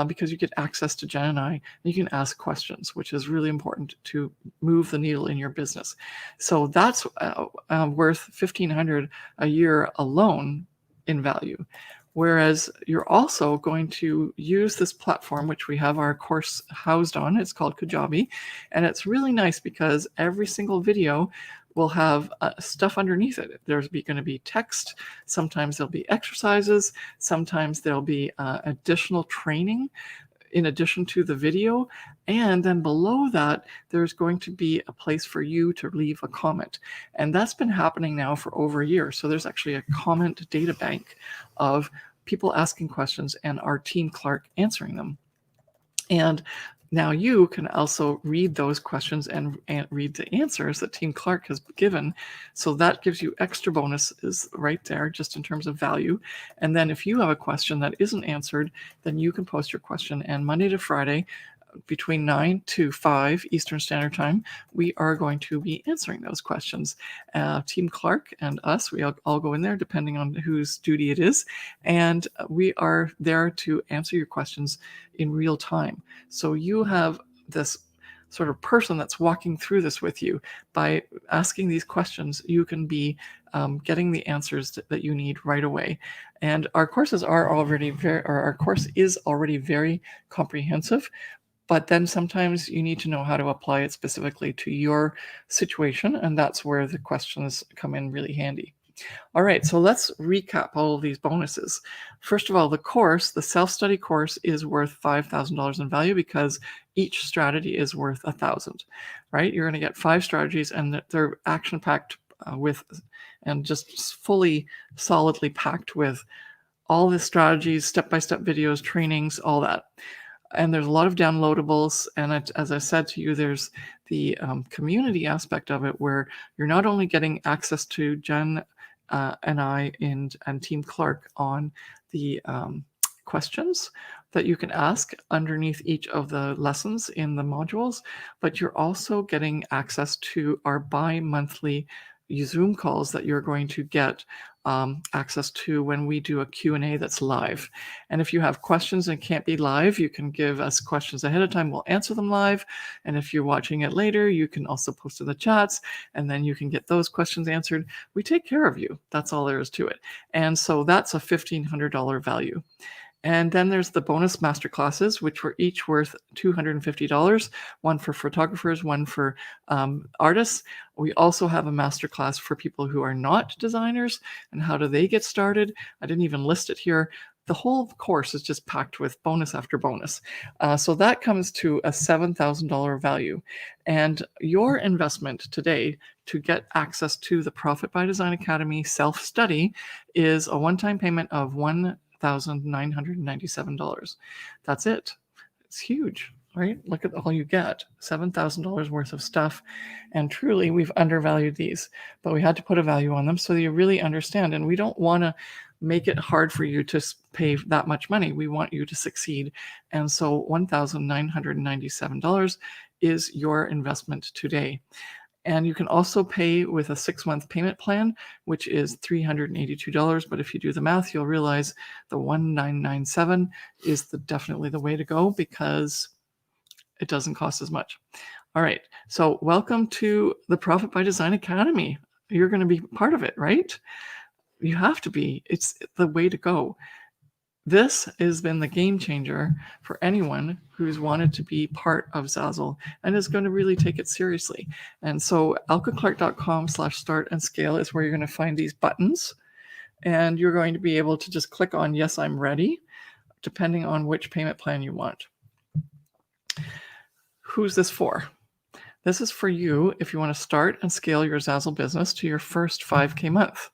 Because you get access to Jen and I, and you can ask questions, which is really important to move the needle in your business. So that's worth $1,500 a year alone in value. Whereas you're also going to use this platform, which we have our course housed on. It's called Kajabi. And it's really nice because every single video will have stuff underneath it. There's going to be text. Sometimes there'll be exercises. Sometimes there'll be additional training in addition to the video. And then below that, there's going to be a place for you to leave a comment. And that's been happening now for over a year. So there's actually a comment data bank of people asking questions and our team Clarke answering them. And now you can also read those questions and read the answers that Team Clarke has given. So that gives you extra bonuses right there, just in terms of value. And then if you have a question that isn't answered, then you can post your question. And Monday to Friday, between 9 to 5 Eastern Standard Time, we are going to be answering those questions. Team Clarke and us, we all go in there depending on whose duty it is. And we are there to answer your questions in real time. So you have this sort of person that's walking through this with you. By asking these questions, you can be getting the answers that you need right away. And our courses are already our course is already very comprehensive. But then sometimes you need to know how to apply it specifically to your situation, and that's where the questions come in really handy. All right, so let's recap all of these bonuses. First of all, the course, the self-study course, is worth $5,000 in value because each strategy is worth $1,000, right? You're going to get 5 strategies, and they're action-packed and just fully, solidly packed with all the strategies, step-by-step videos, trainings, all that. And there's a lot of downloadables. And as I said to you, there's the community aspect of it, where you're not only getting access to Jen and I and Team Clarke on the questions that you can ask underneath each of the lessons in the modules, but you're also getting access to our bi-monthly Zoom calls that you're going to get access to when we do a Q&A that's live. And if you have questions and can't be live, you can give us questions ahead of time. We'll answer them live. And if you're watching it later, you can also post in the chats, and then you can get those questions answered. We take care of you. That's all there is to it. And so that's a $1,500 value. And then there's the bonus masterclasses, which were each worth $250, one for photographers, one for artists. We also have a masterclass for people who are not designers, and how do they get started? I didn't even list it here. The whole course is just packed with bonus after bonus. So that comes to a $7,000 value. And your investment today to get access to the Profit by Design Academy self-study is a one-time payment of $1,997. That's it. It's huge, right? Look at all you get, $7,000 worth of stuff. And truly, we've undervalued these, but we had to put a value on them so that you really understand. And we don't want to make it hard for you to pay that much money. We want you to succeed. And so $1,997 is your investment today. And you can also pay with a 6-month payment plan, which is $382. But if you do the math, you'll realize the $1,997 is definitely the way to go, because it doesn't cost as much. All right. So welcome to the Profit by Design Academy. You're going to be part of it, right? You have to be. It's the way to go. This has been the game changer for anyone who's wanted to be part of Zazzle and is going to really take it seriously. And so elkeclarke.com/start and scale is where you're going to find these buttons. And you're going to be able to just click on yes, I'm ready, depending on which payment plan you want. Who's this for? This is for you if you want to start and scale your Zazzle business to your first 5K month.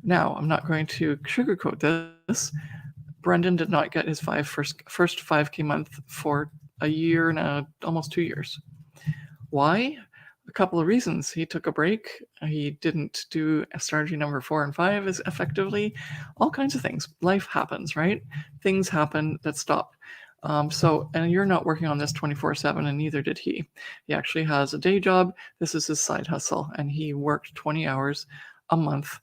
Now, I'm not going to sugarcoat this. Brendan did not get his first 5K month for a year and almost 2 years. Why? A couple of reasons. He took a break. He didn't do strategy number 4 and 5 as effectively. All kinds of things. Life happens, right? Things happen that stop. And you're not working on this 24/7, and neither did he. He actually has a day job. This is his side hustle, and he worked 20 hours a month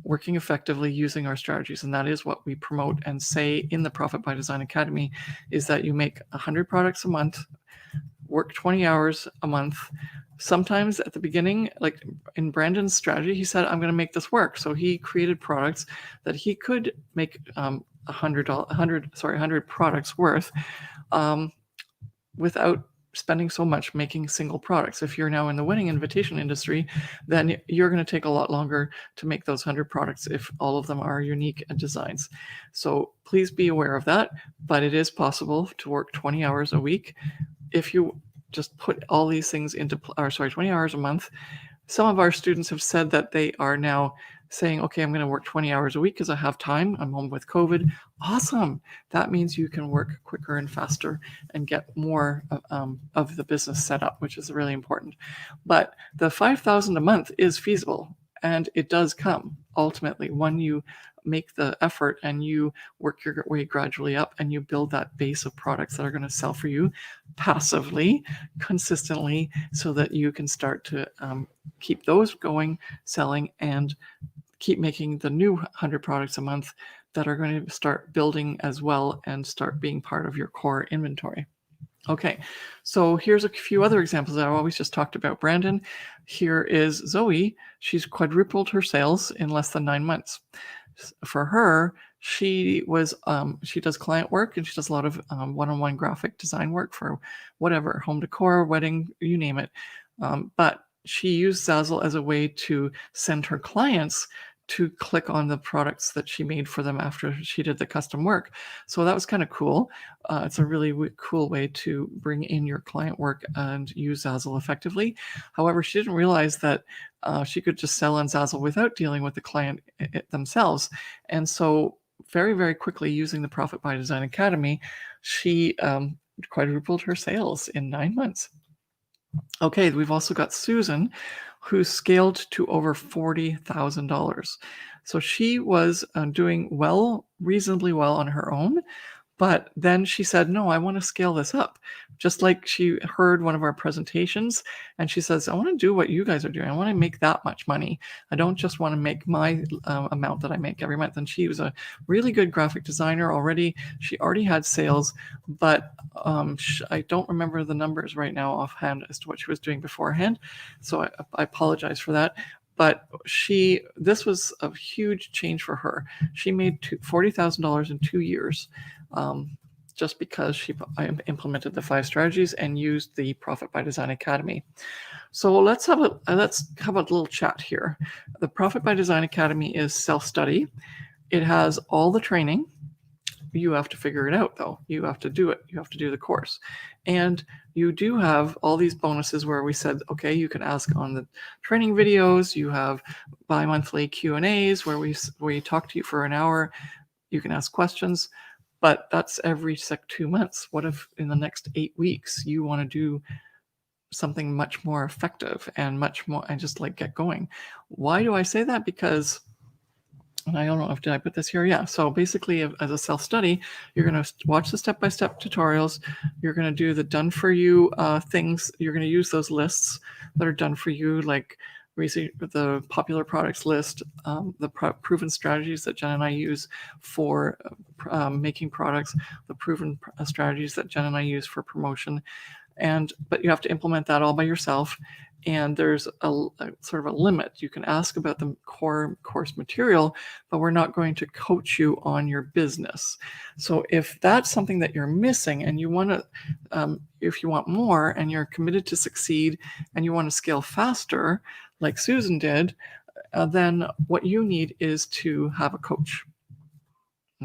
working effectively using our strategies. And that is what we promote and say in the Profit by Design Academy, is that you make 100 products a month, work 20 hours a month. Sometimes at the beginning, like in Brandon's strategy, he said, I'm going to make this work. So he created products that he could make 100 products worth without spending so much making single products. If you're now in the wedding invitation industry, then you're going to take a lot longer to make those 100 products if all of them are unique designs. So please be aware of that, but it is possible to work 20 hours a week if you just put all these things into, 20 hours a month. Some of our students have said that they are now saying, okay, I'm going to work 20 hours a week because I have time. I'm home with COVID. Awesome. That means you can work quicker and faster and get more of the business set up, which is really important. But the $5,000 a month is feasible, and it does come ultimately when you make the effort and you work your way gradually up and you build that base of products that are going to sell for you passively, consistently, so that you can start to keep those going, selling, and keep making the new 100 products a month that are going to start building as well and start being part of your core inventory. Okay, so here's a few other examples that I always just talked about. Brandon, here is Zoe. She's quadrupled her sales in less than 9 months. For her, she does client work, and she does a lot of one-on-one graphic design work for whatever, home decor, wedding, you name it. But she used Zazzle as a way to send her clients to click on the products that she made for them after she did the custom work. So that was kind of cool. It's a really cool way to bring in your client work and use Zazzle effectively. However, she didn't realize that she could just sell on Zazzle without dealing with the client themselves. And so very, very quickly, using the Profit by Design Academy, she quadrupled her sales in 9 months. Okay, we've also got Susan, who scaled to over $40,000. So she was doing reasonably well on her own, But then she said, no, I want to scale this up. Just like she heard one of our presentations and she says, I want to do what you guys are doing. I want to make that much money. I don't just want to make my amount that I make every month. And she was a really good graphic designer already. She already had sales, but I don't remember the numbers right now offhand as to what she was doing beforehand. So I apologize for that. But this was a huge change for her. She made $40,000 in 2 years. Just because I implemented the 5 strategies and used the Profit by Design Academy. So let's have a little chat here. The Profit by Design Academy is self-study. It has all the training. You have to figure it out, though. You have to do it. You have to do the course. And you do have all these bonuses where we said, okay, you can ask on the training videos. You have bi-monthly Q&As where we talk to you for an hour. You can ask questions. But that's every 2 months. What if in the next 8 weeks you want to do something much more effective and much more and just like get going? Why do I say that? Because, and I don't know if did I put this here? Yeah. So basically, as a self-study, you're going to watch the step-by-step tutorials. You're going to do the done for you things. You're going to use those lists that are done for you, like the popular products list, the proven strategies that Jen and I use for making products, the proven strategies that Jen and I use for promotion. But you have to implement that all by yourself. And there's a sort of a limit. You can ask about the core course material, but we're not going to coach you on your business. So if that's something that you're missing and you want to, if you want more and you're committed to succeed and you want to scale faster, like Susan did, then what you need is to have a coach.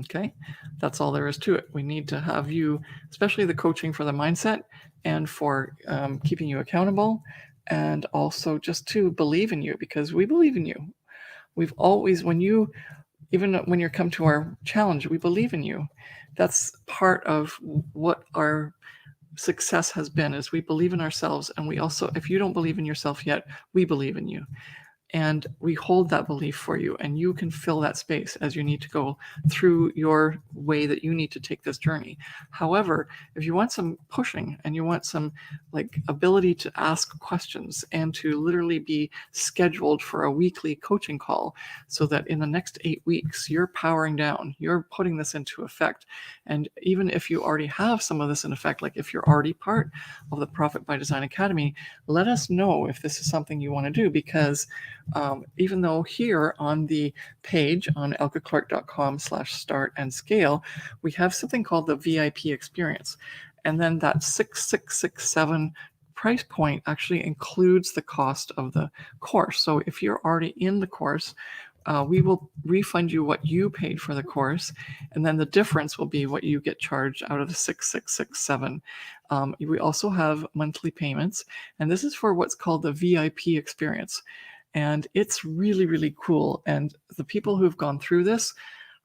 Okay, that's all there is to it. We need to have you, especially the coaching for the mindset and for keeping you accountable, and also just to believe in you, because we believe in you. We've always, even when you come to our challenge, we believe in you. That's part of what our success has been, is we believe in ourselves. And we also, if you don't believe in yourself yet, we believe in you. And we hold that belief for you, and you can fill that space as you need to go through your way that you need to take this journey. However, if you want some pushing and you want some ability to ask questions and to literally be scheduled for a weekly coaching call, so that in the next 8 weeks, you're powering down, you're putting this into effect. And even if you already have some of this in effect, like if you're already part of the Profit by Design Academy, let us know if this is something you want to do, because even though here on the page on elkeclarke.com/start and scale, we have something called the VIP experience. And then that $6,667 price point actually includes the cost of the course. So if you're already in the course, we will refund you what you paid for the course, and then the difference will be what you get charged out of the $6,667. We also have monthly payments, and this is for what's called the VIP experience. And it's really, really cool. And the people who've gone through this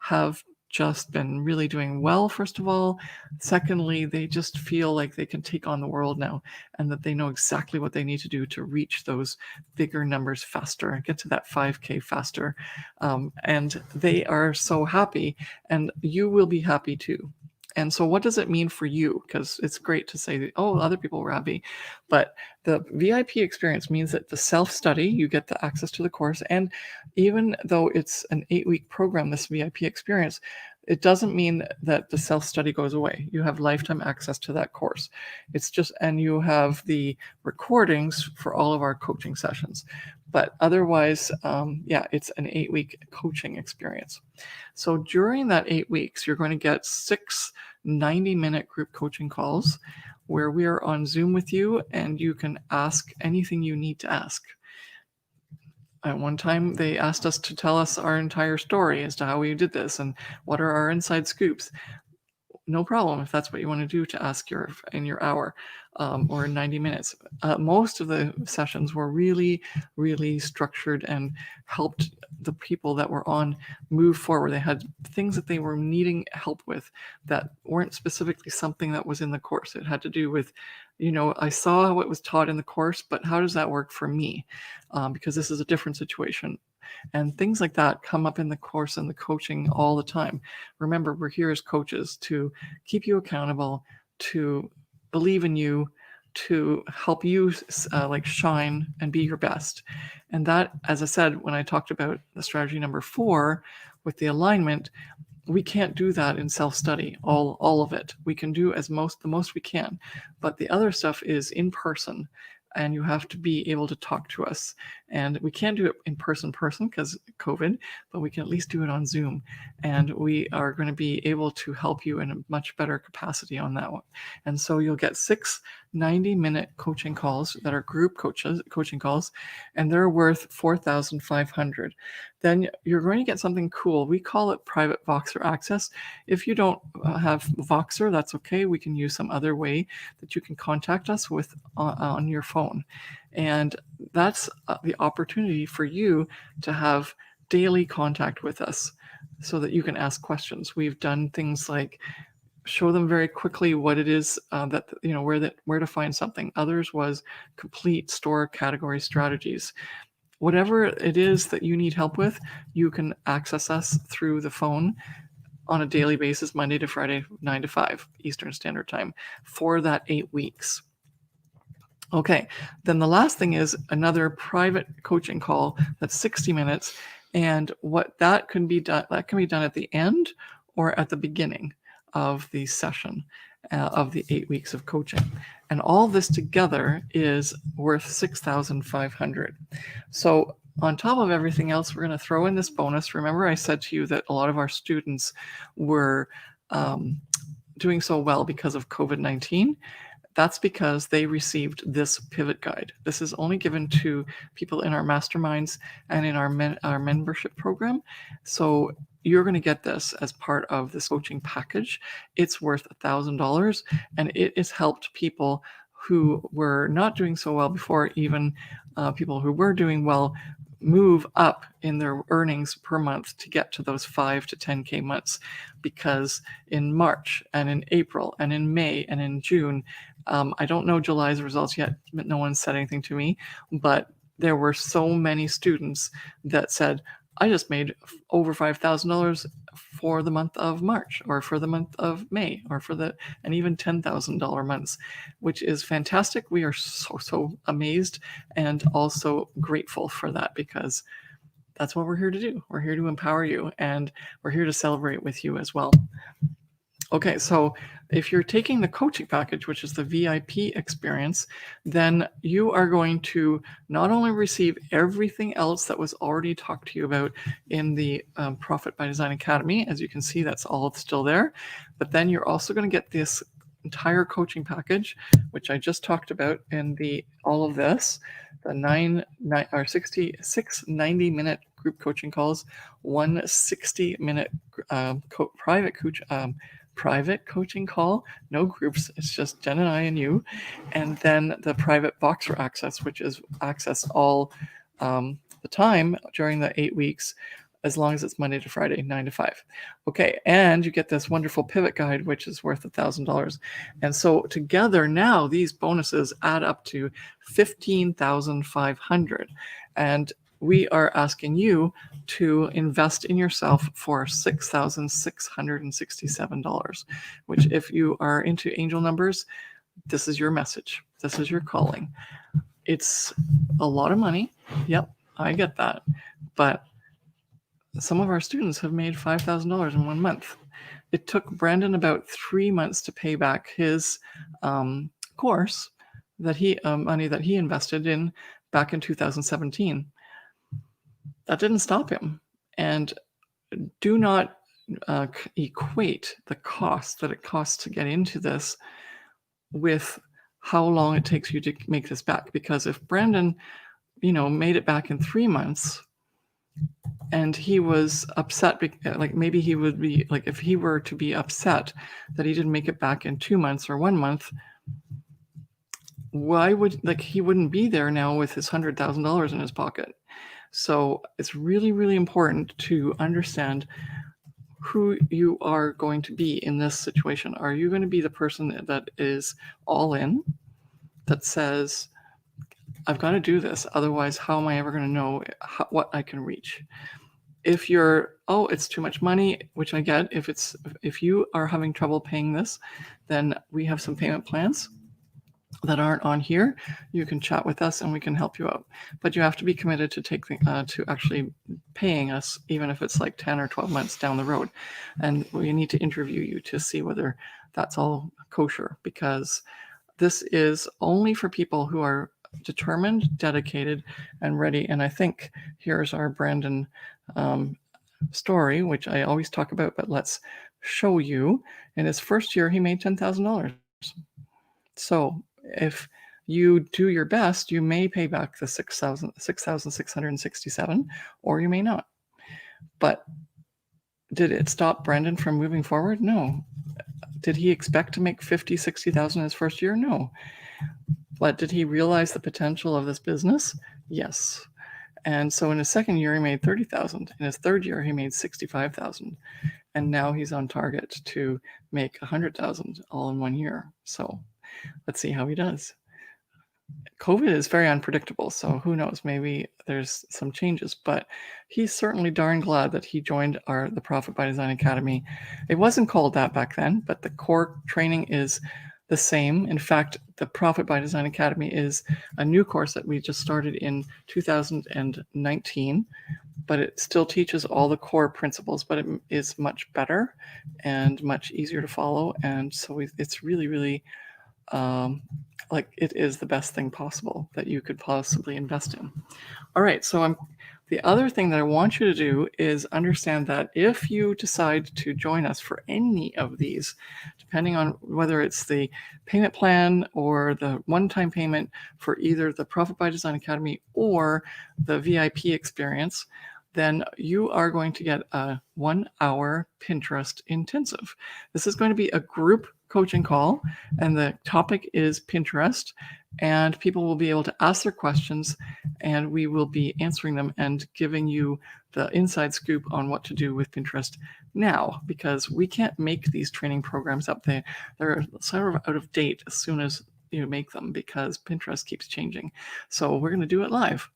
have just been really doing well, first of all. Secondly, they just feel like they can take on the world now, and that they know exactly what they need to do to reach those bigger numbers faster and get to that 5K faster. And they are so happy, and you will be happy too. And so what does it mean for you? Because it's great to say that, oh, other people were happy. But the VIP experience means that the self-study, you get the access to the course. And even though it's an 8-week program, this VIP experience, it doesn't mean that the self-study goes away. You have lifetime access to that course. It's just, and you have the recordings for all of our coaching sessions. But otherwise, it's an 8-week coaching experience. So during that 8 weeks, you're going to get 6 90-minute group coaching calls where we are on Zoom with you, and you can ask anything you need to ask. At one time, they asked us to tell us our entire story as to how we did this and what are our inside scoops. No problem if that's what you want to do to ask in your hour or in 90 minutes. Most of the sessions were really, really structured and helped the people that were on move forward. They had things that they were needing help with that weren't specifically something that was in the course. It had to do with, I saw what was taught in the course, but how does that work for me? Because this is a different situation. And things like that come up in the course and the coaching all the time. Remember, we're here as coaches to keep you accountable, to believe in you, to help you like shine and be your best. And that, as I said, when I talked about the strategy number 4 with the alignment, we can't do that in self-study, all of it. We can do the most we can, but the other stuff is in person, and you have to be able to talk to us. And we can't do it in person because COVID, but we can at least do it on Zoom. And we are going to be able to help you in a much better capacity on that one. And so you'll get 6 90-minute coaching calls that are group coaching calls, and they're worth $4,500. Then you're going to get something cool. We call it private Voxer access. If you don't have Voxer, that's okay. We can use some other way that you can contact us with on your phone. And that's the opportunity for you to have daily contact with us so that you can ask questions. We've done things like show them very quickly what it is that, where to find something. Others was complete store category strategies. Whatever it is that you need help with, you can access us through the phone on a daily basis, Monday to Friday, 9 to 5 Eastern Standard Time for that 8 weeks. Okay, then the last thing is another private coaching call that's 60 minutes. And what that can be done at the end or at the beginning of the session of the 8 weeks of coaching. And all this together is worth $6,500. So on top of everything else, we're going to throw in this bonus. Remember, I said to you that a lot of our students were doing so well because of COVID-19. That's because they received this pivot guide. This is only given to people in our masterminds and in our membership program. So you're going to get this as part of this coaching package. It's worth $1,000, and it has helped people who were not doing so well before, even people who were doing well, move up in their earnings per month to get to those 5 to 10K months. Because in March and in April and in May and in June, I don't know July's results yet, but no one said anything to me, but there were so many students that said, I just made over $5,000 for the month of March, or for the month of May, or and even $10,000 months, which is fantastic. We are so amazed and also grateful for that, because that's what we're here to do. We're here to empower you, and we're here to celebrate with you as well. Okay, so if you're taking the coaching package, which is the VIP experience, then you are going to not only receive everything else that was already talked to you about in the Profit by Design Academy. As you can see, that's all still there. But then you're also going to get this entire coaching package, which I just talked about in all of this, the 66 90-minute group coaching calls, 1 60-minute private coaching call, no groups, it's just Jen and I and you, and then the private Voxer access, which is access all the time during the 8 weeks, as long as it's Monday to Friday, 9 to 5. Okay, and you get this wonderful pivot guide, which is worth $1,000. And so together now, these bonuses add up to $15,500. And we are asking you to invest in yourself for $6,667, which, if you are into angel numbers, this is your message. This is your calling. It's a lot of money. Yep, I get that. But some of our students have made $5,000 in 1 month. It took Brandon about 3 months to pay back his course that money that he invested in back in 2017. That didn't stop him. And do not equate the cost that it costs to get into this with how long it takes you to make this back. Because if Brandon, made it back in 3 months, and he was upset, like maybe he would be like, if he were to be upset that he didn't make it back in 2 months or 1 month, why would he wouldn't be there now with his $100,000 in his pocket. So it's really, really important to understand who you are going to be in this situation. Are you going to be the person that is all in, that says, I've got to do this. Otherwise, how am I ever going to know what I can reach? If you're, oh, it's too much money, which I get. If you are having trouble paying this, then we have some payment plans that aren't on here. You can chat with us and we can help you out. But you have to be committed to to actually paying us, even if it's like 10 or 12 months down the road. And we need to interview you to see whether that's all kosher, because this is only for people who are determined, dedicated, and ready. And I think here's our Brandon story, which I always talk about, but let's show you. In his first year, he made $10,000. So if you do your best, you may pay back the 6,667, or you may not. But did it stop Brandon from moving forward? No. Did he expect to make 50, 60,000 in his first year? No. But did he realize the potential of this business? Yes. And so in his second year, he made 30,000. In his third year, he made 65,000. And now he's on target to make 100,000 all in 1 year. So let's see how he does. COVID is very unpredictable, so who knows, maybe there's some changes, but he's certainly darn glad that he joined the Profit by Design Academy. It wasn't called that back then, but the core training is the same. In fact, the Profit by Design Academy is a new course that we just started in 2019, but it still teaches all the core principles, but it is much better and much easier to follow. And so it's really, really like it is the best thing possible that you could possibly invest in. All right, so the other thing that I want you to do is understand that if you decide to join us for any of these, depending on whether it's the payment plan or the one-time payment for either the Profit by Design Academy or the VIP experience, then you are going to get a 1-hour Pinterest intensive. This is going to be a group coaching call, and the topic is Pinterest, and people will be able to ask their questions, and we will be answering them and giving you the inside scoop on what to do with Pinterest now, because we can't make these training programs up there. They're sort of out of date as soon as you make them, because Pinterest keeps changing. So we're going to do it live.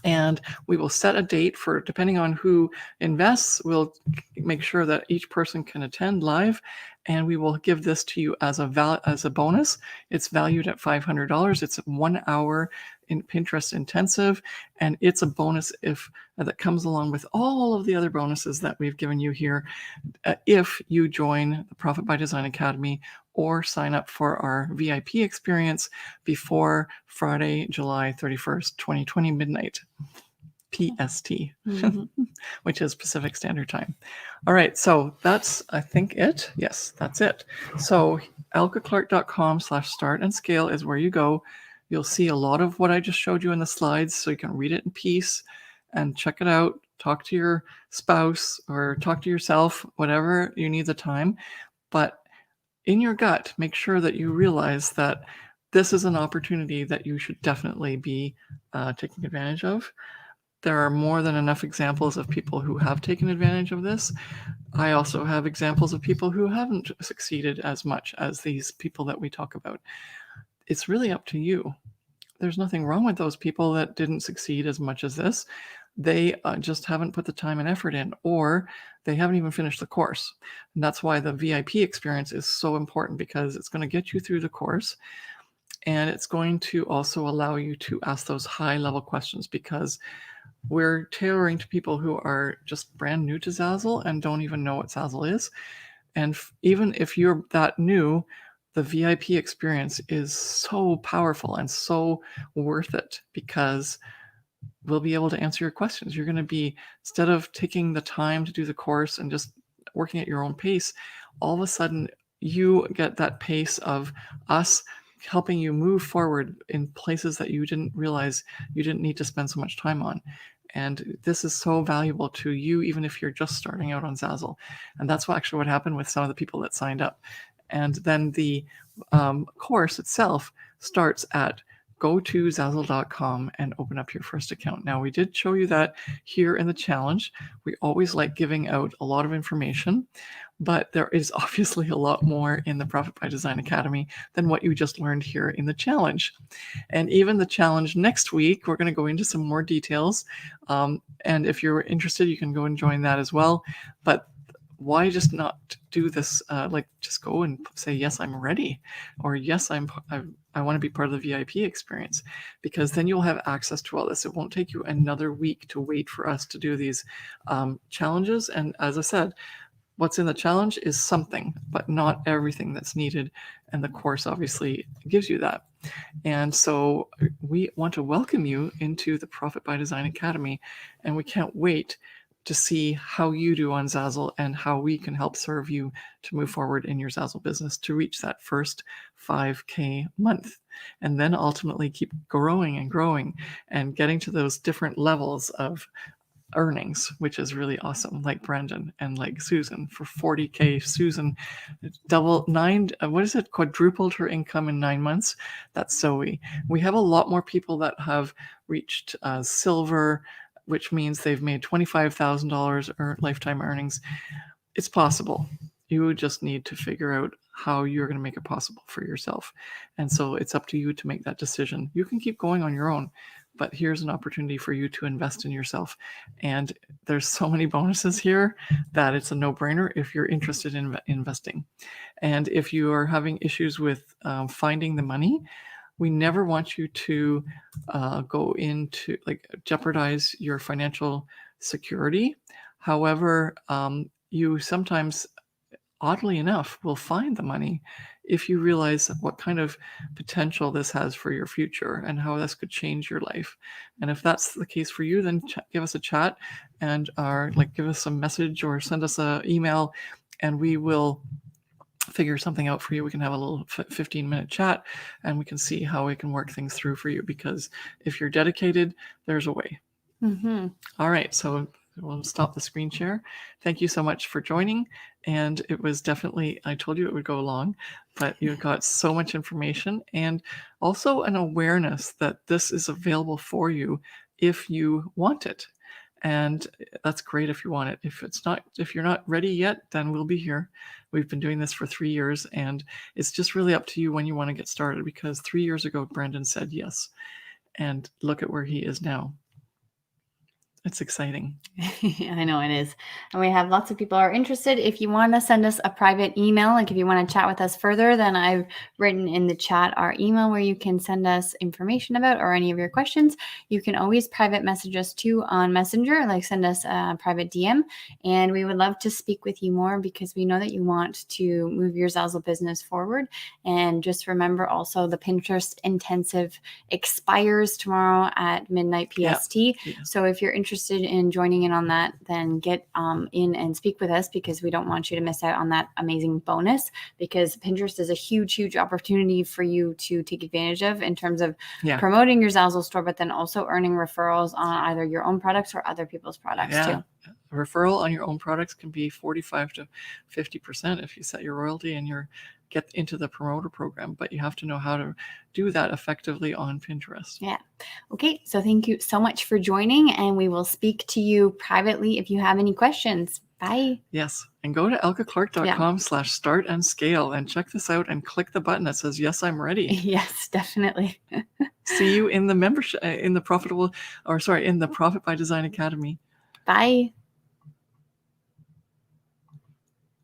And we will set a date for, depending on who invests, we'll make sure that each person can attend live, and we will give this to you as a bonus. It's valued at $500. It's 1 hour in Pinterest intensive, and it's a bonus that comes along with all of the other bonuses that we've given you here if you join the Profit by Design Academy or sign up for our VIP experience before Friday, July 31st, 2020 midnight. PST, which is Pacific Standard Time. All right, so that's, I think, it. Yes, that's it. So elkeclarke.com/start and scale is where you go. You'll see a lot of what I just showed you in the slides, so you can read it in peace and check it out. Talk to your spouse or talk to yourself, whatever you need the time. But in your gut, make sure that you realize that this is an opportunity that you should definitely be taking advantage of. There are more than enough examples of people who have taken advantage of this. I also have examples of people who haven't succeeded as much as these people that we talk about. It's really up to you. There's nothing wrong with those people that didn't succeed as much as this. They just haven't put the time and effort in, or they haven't even finished the course. And that's why the VIP experience is so important, because it's going to get you through the course. And it's going to also allow you to ask those high-level questions, because we're tailoring to people who are just brand new to Zazzle and don't even know what Zazzle is. And even if you're that new, the VIP experience is so powerful and so worth it, because we'll be able to answer your questions. You're going to be, instead of taking the time to do the course and just working at your own pace, all of a sudden you get that pace of us helping you move forward in places that you didn't realize you didn't need to spend so much time on. And this is so valuable to you, even if you're just starting out on Zazzle. And that's actually what happened with some of the people that signed up. And then the course itself starts at go to Zazzle.com and open up your first account. Now, we did show you that here in the challenge. We always like giving out a lot of information, but there is obviously a lot more in the Profit by Design Academy than what you just learned here in the challenge. And even the challenge next week, we're going to go into some more details. And if you're interested, you can go and join that as well. But why just not do this? Just go and say, yes, I'm ready, or yes, I want to be part of the VIP experience, because then you'll have access to all this. It won't take you another week to wait for us to do these challenges. And as I said, what's in the challenge is something, but not everything that's needed. And the course obviously gives you that. And so we want to welcome you into the Profit by Design Academy, and we can't wait to see how you do on Zazzle and how we can help serve you to move forward in your Zazzle business to reach that first 5K month, and then ultimately keep growing and growing and getting to those different levels of earnings, which is really awesome, like Brandon and like Susan. For 40K, Susan quadrupled her income in 9 months. That's Zoe. We have a lot more people that have reached silver, which means they've made $25,000 or lifetime earnings. It's possible. You just need to figure out how you're going to make it possible for yourself. And so it's up to you to make that decision. You can keep going on your own, but here's an opportunity for you to invest in yourself. And there's so many bonuses here that it's a no-brainer if you're interested in investing. And if you are having issues with finding the money, we never want you to go into jeopardize your financial security. However, you sometimes, oddly enough, will find the money if you realize what kind of potential this has for your future and how this could change your life. And if that's the case for you, then give us a chat and give us a message or send us an email, and we will figure something out for you. We can have a little 15-minute chat, and we can see how we can work things through for you, because if you're dedicated, there's a way. Mm-hmm. All right, so we'll stop the screen share. Thank you so much for joining. And it was definitely, I told you it would go long, but you got so much information, and also an awareness that this is available for you if you want it. And that's great if you want it. If you're not ready yet, then we'll be here. We've been doing this for 3 years, and it's just really up to you when you want to get started, because 3 years ago, Brandon said yes. And look at where he is now. It's exciting. I know it is. And we have lots of people are interested. If you want to send us a private email, like if you want to chat with us further, then I've written in the chat our email where you can send us information about or any of your questions. You can always private message us too on Messenger, like send us a private DM. And we would love to speak with you more, because we know that you want to move your Zazzle business forward. And just remember also, the Pinterest intensive expires tomorrow at midnight PST. Yeah. So if you're interested in joining in on that, then get in and speak with us, because we don't want you to miss out on that amazing bonus, because Pinterest is a huge opportunity for you to take advantage of in terms of promoting your Zazzle store, but then also earning referrals on either your own products or other people's products too. A referral on your own products can be 45 to 50% if you set your royalty and you get into the promoter program, but you have to know how to do that effectively on Pinterest. Yeah. Okay. So thank you so much for joining, and we will speak to you privately if you have any questions. Bye. Yes. And go to elkeclarke.com/start and scale and check this out and click the button that says, yes, I'm ready. Yes, definitely. See you in the membership, in the Profit by Design Academy. Bye.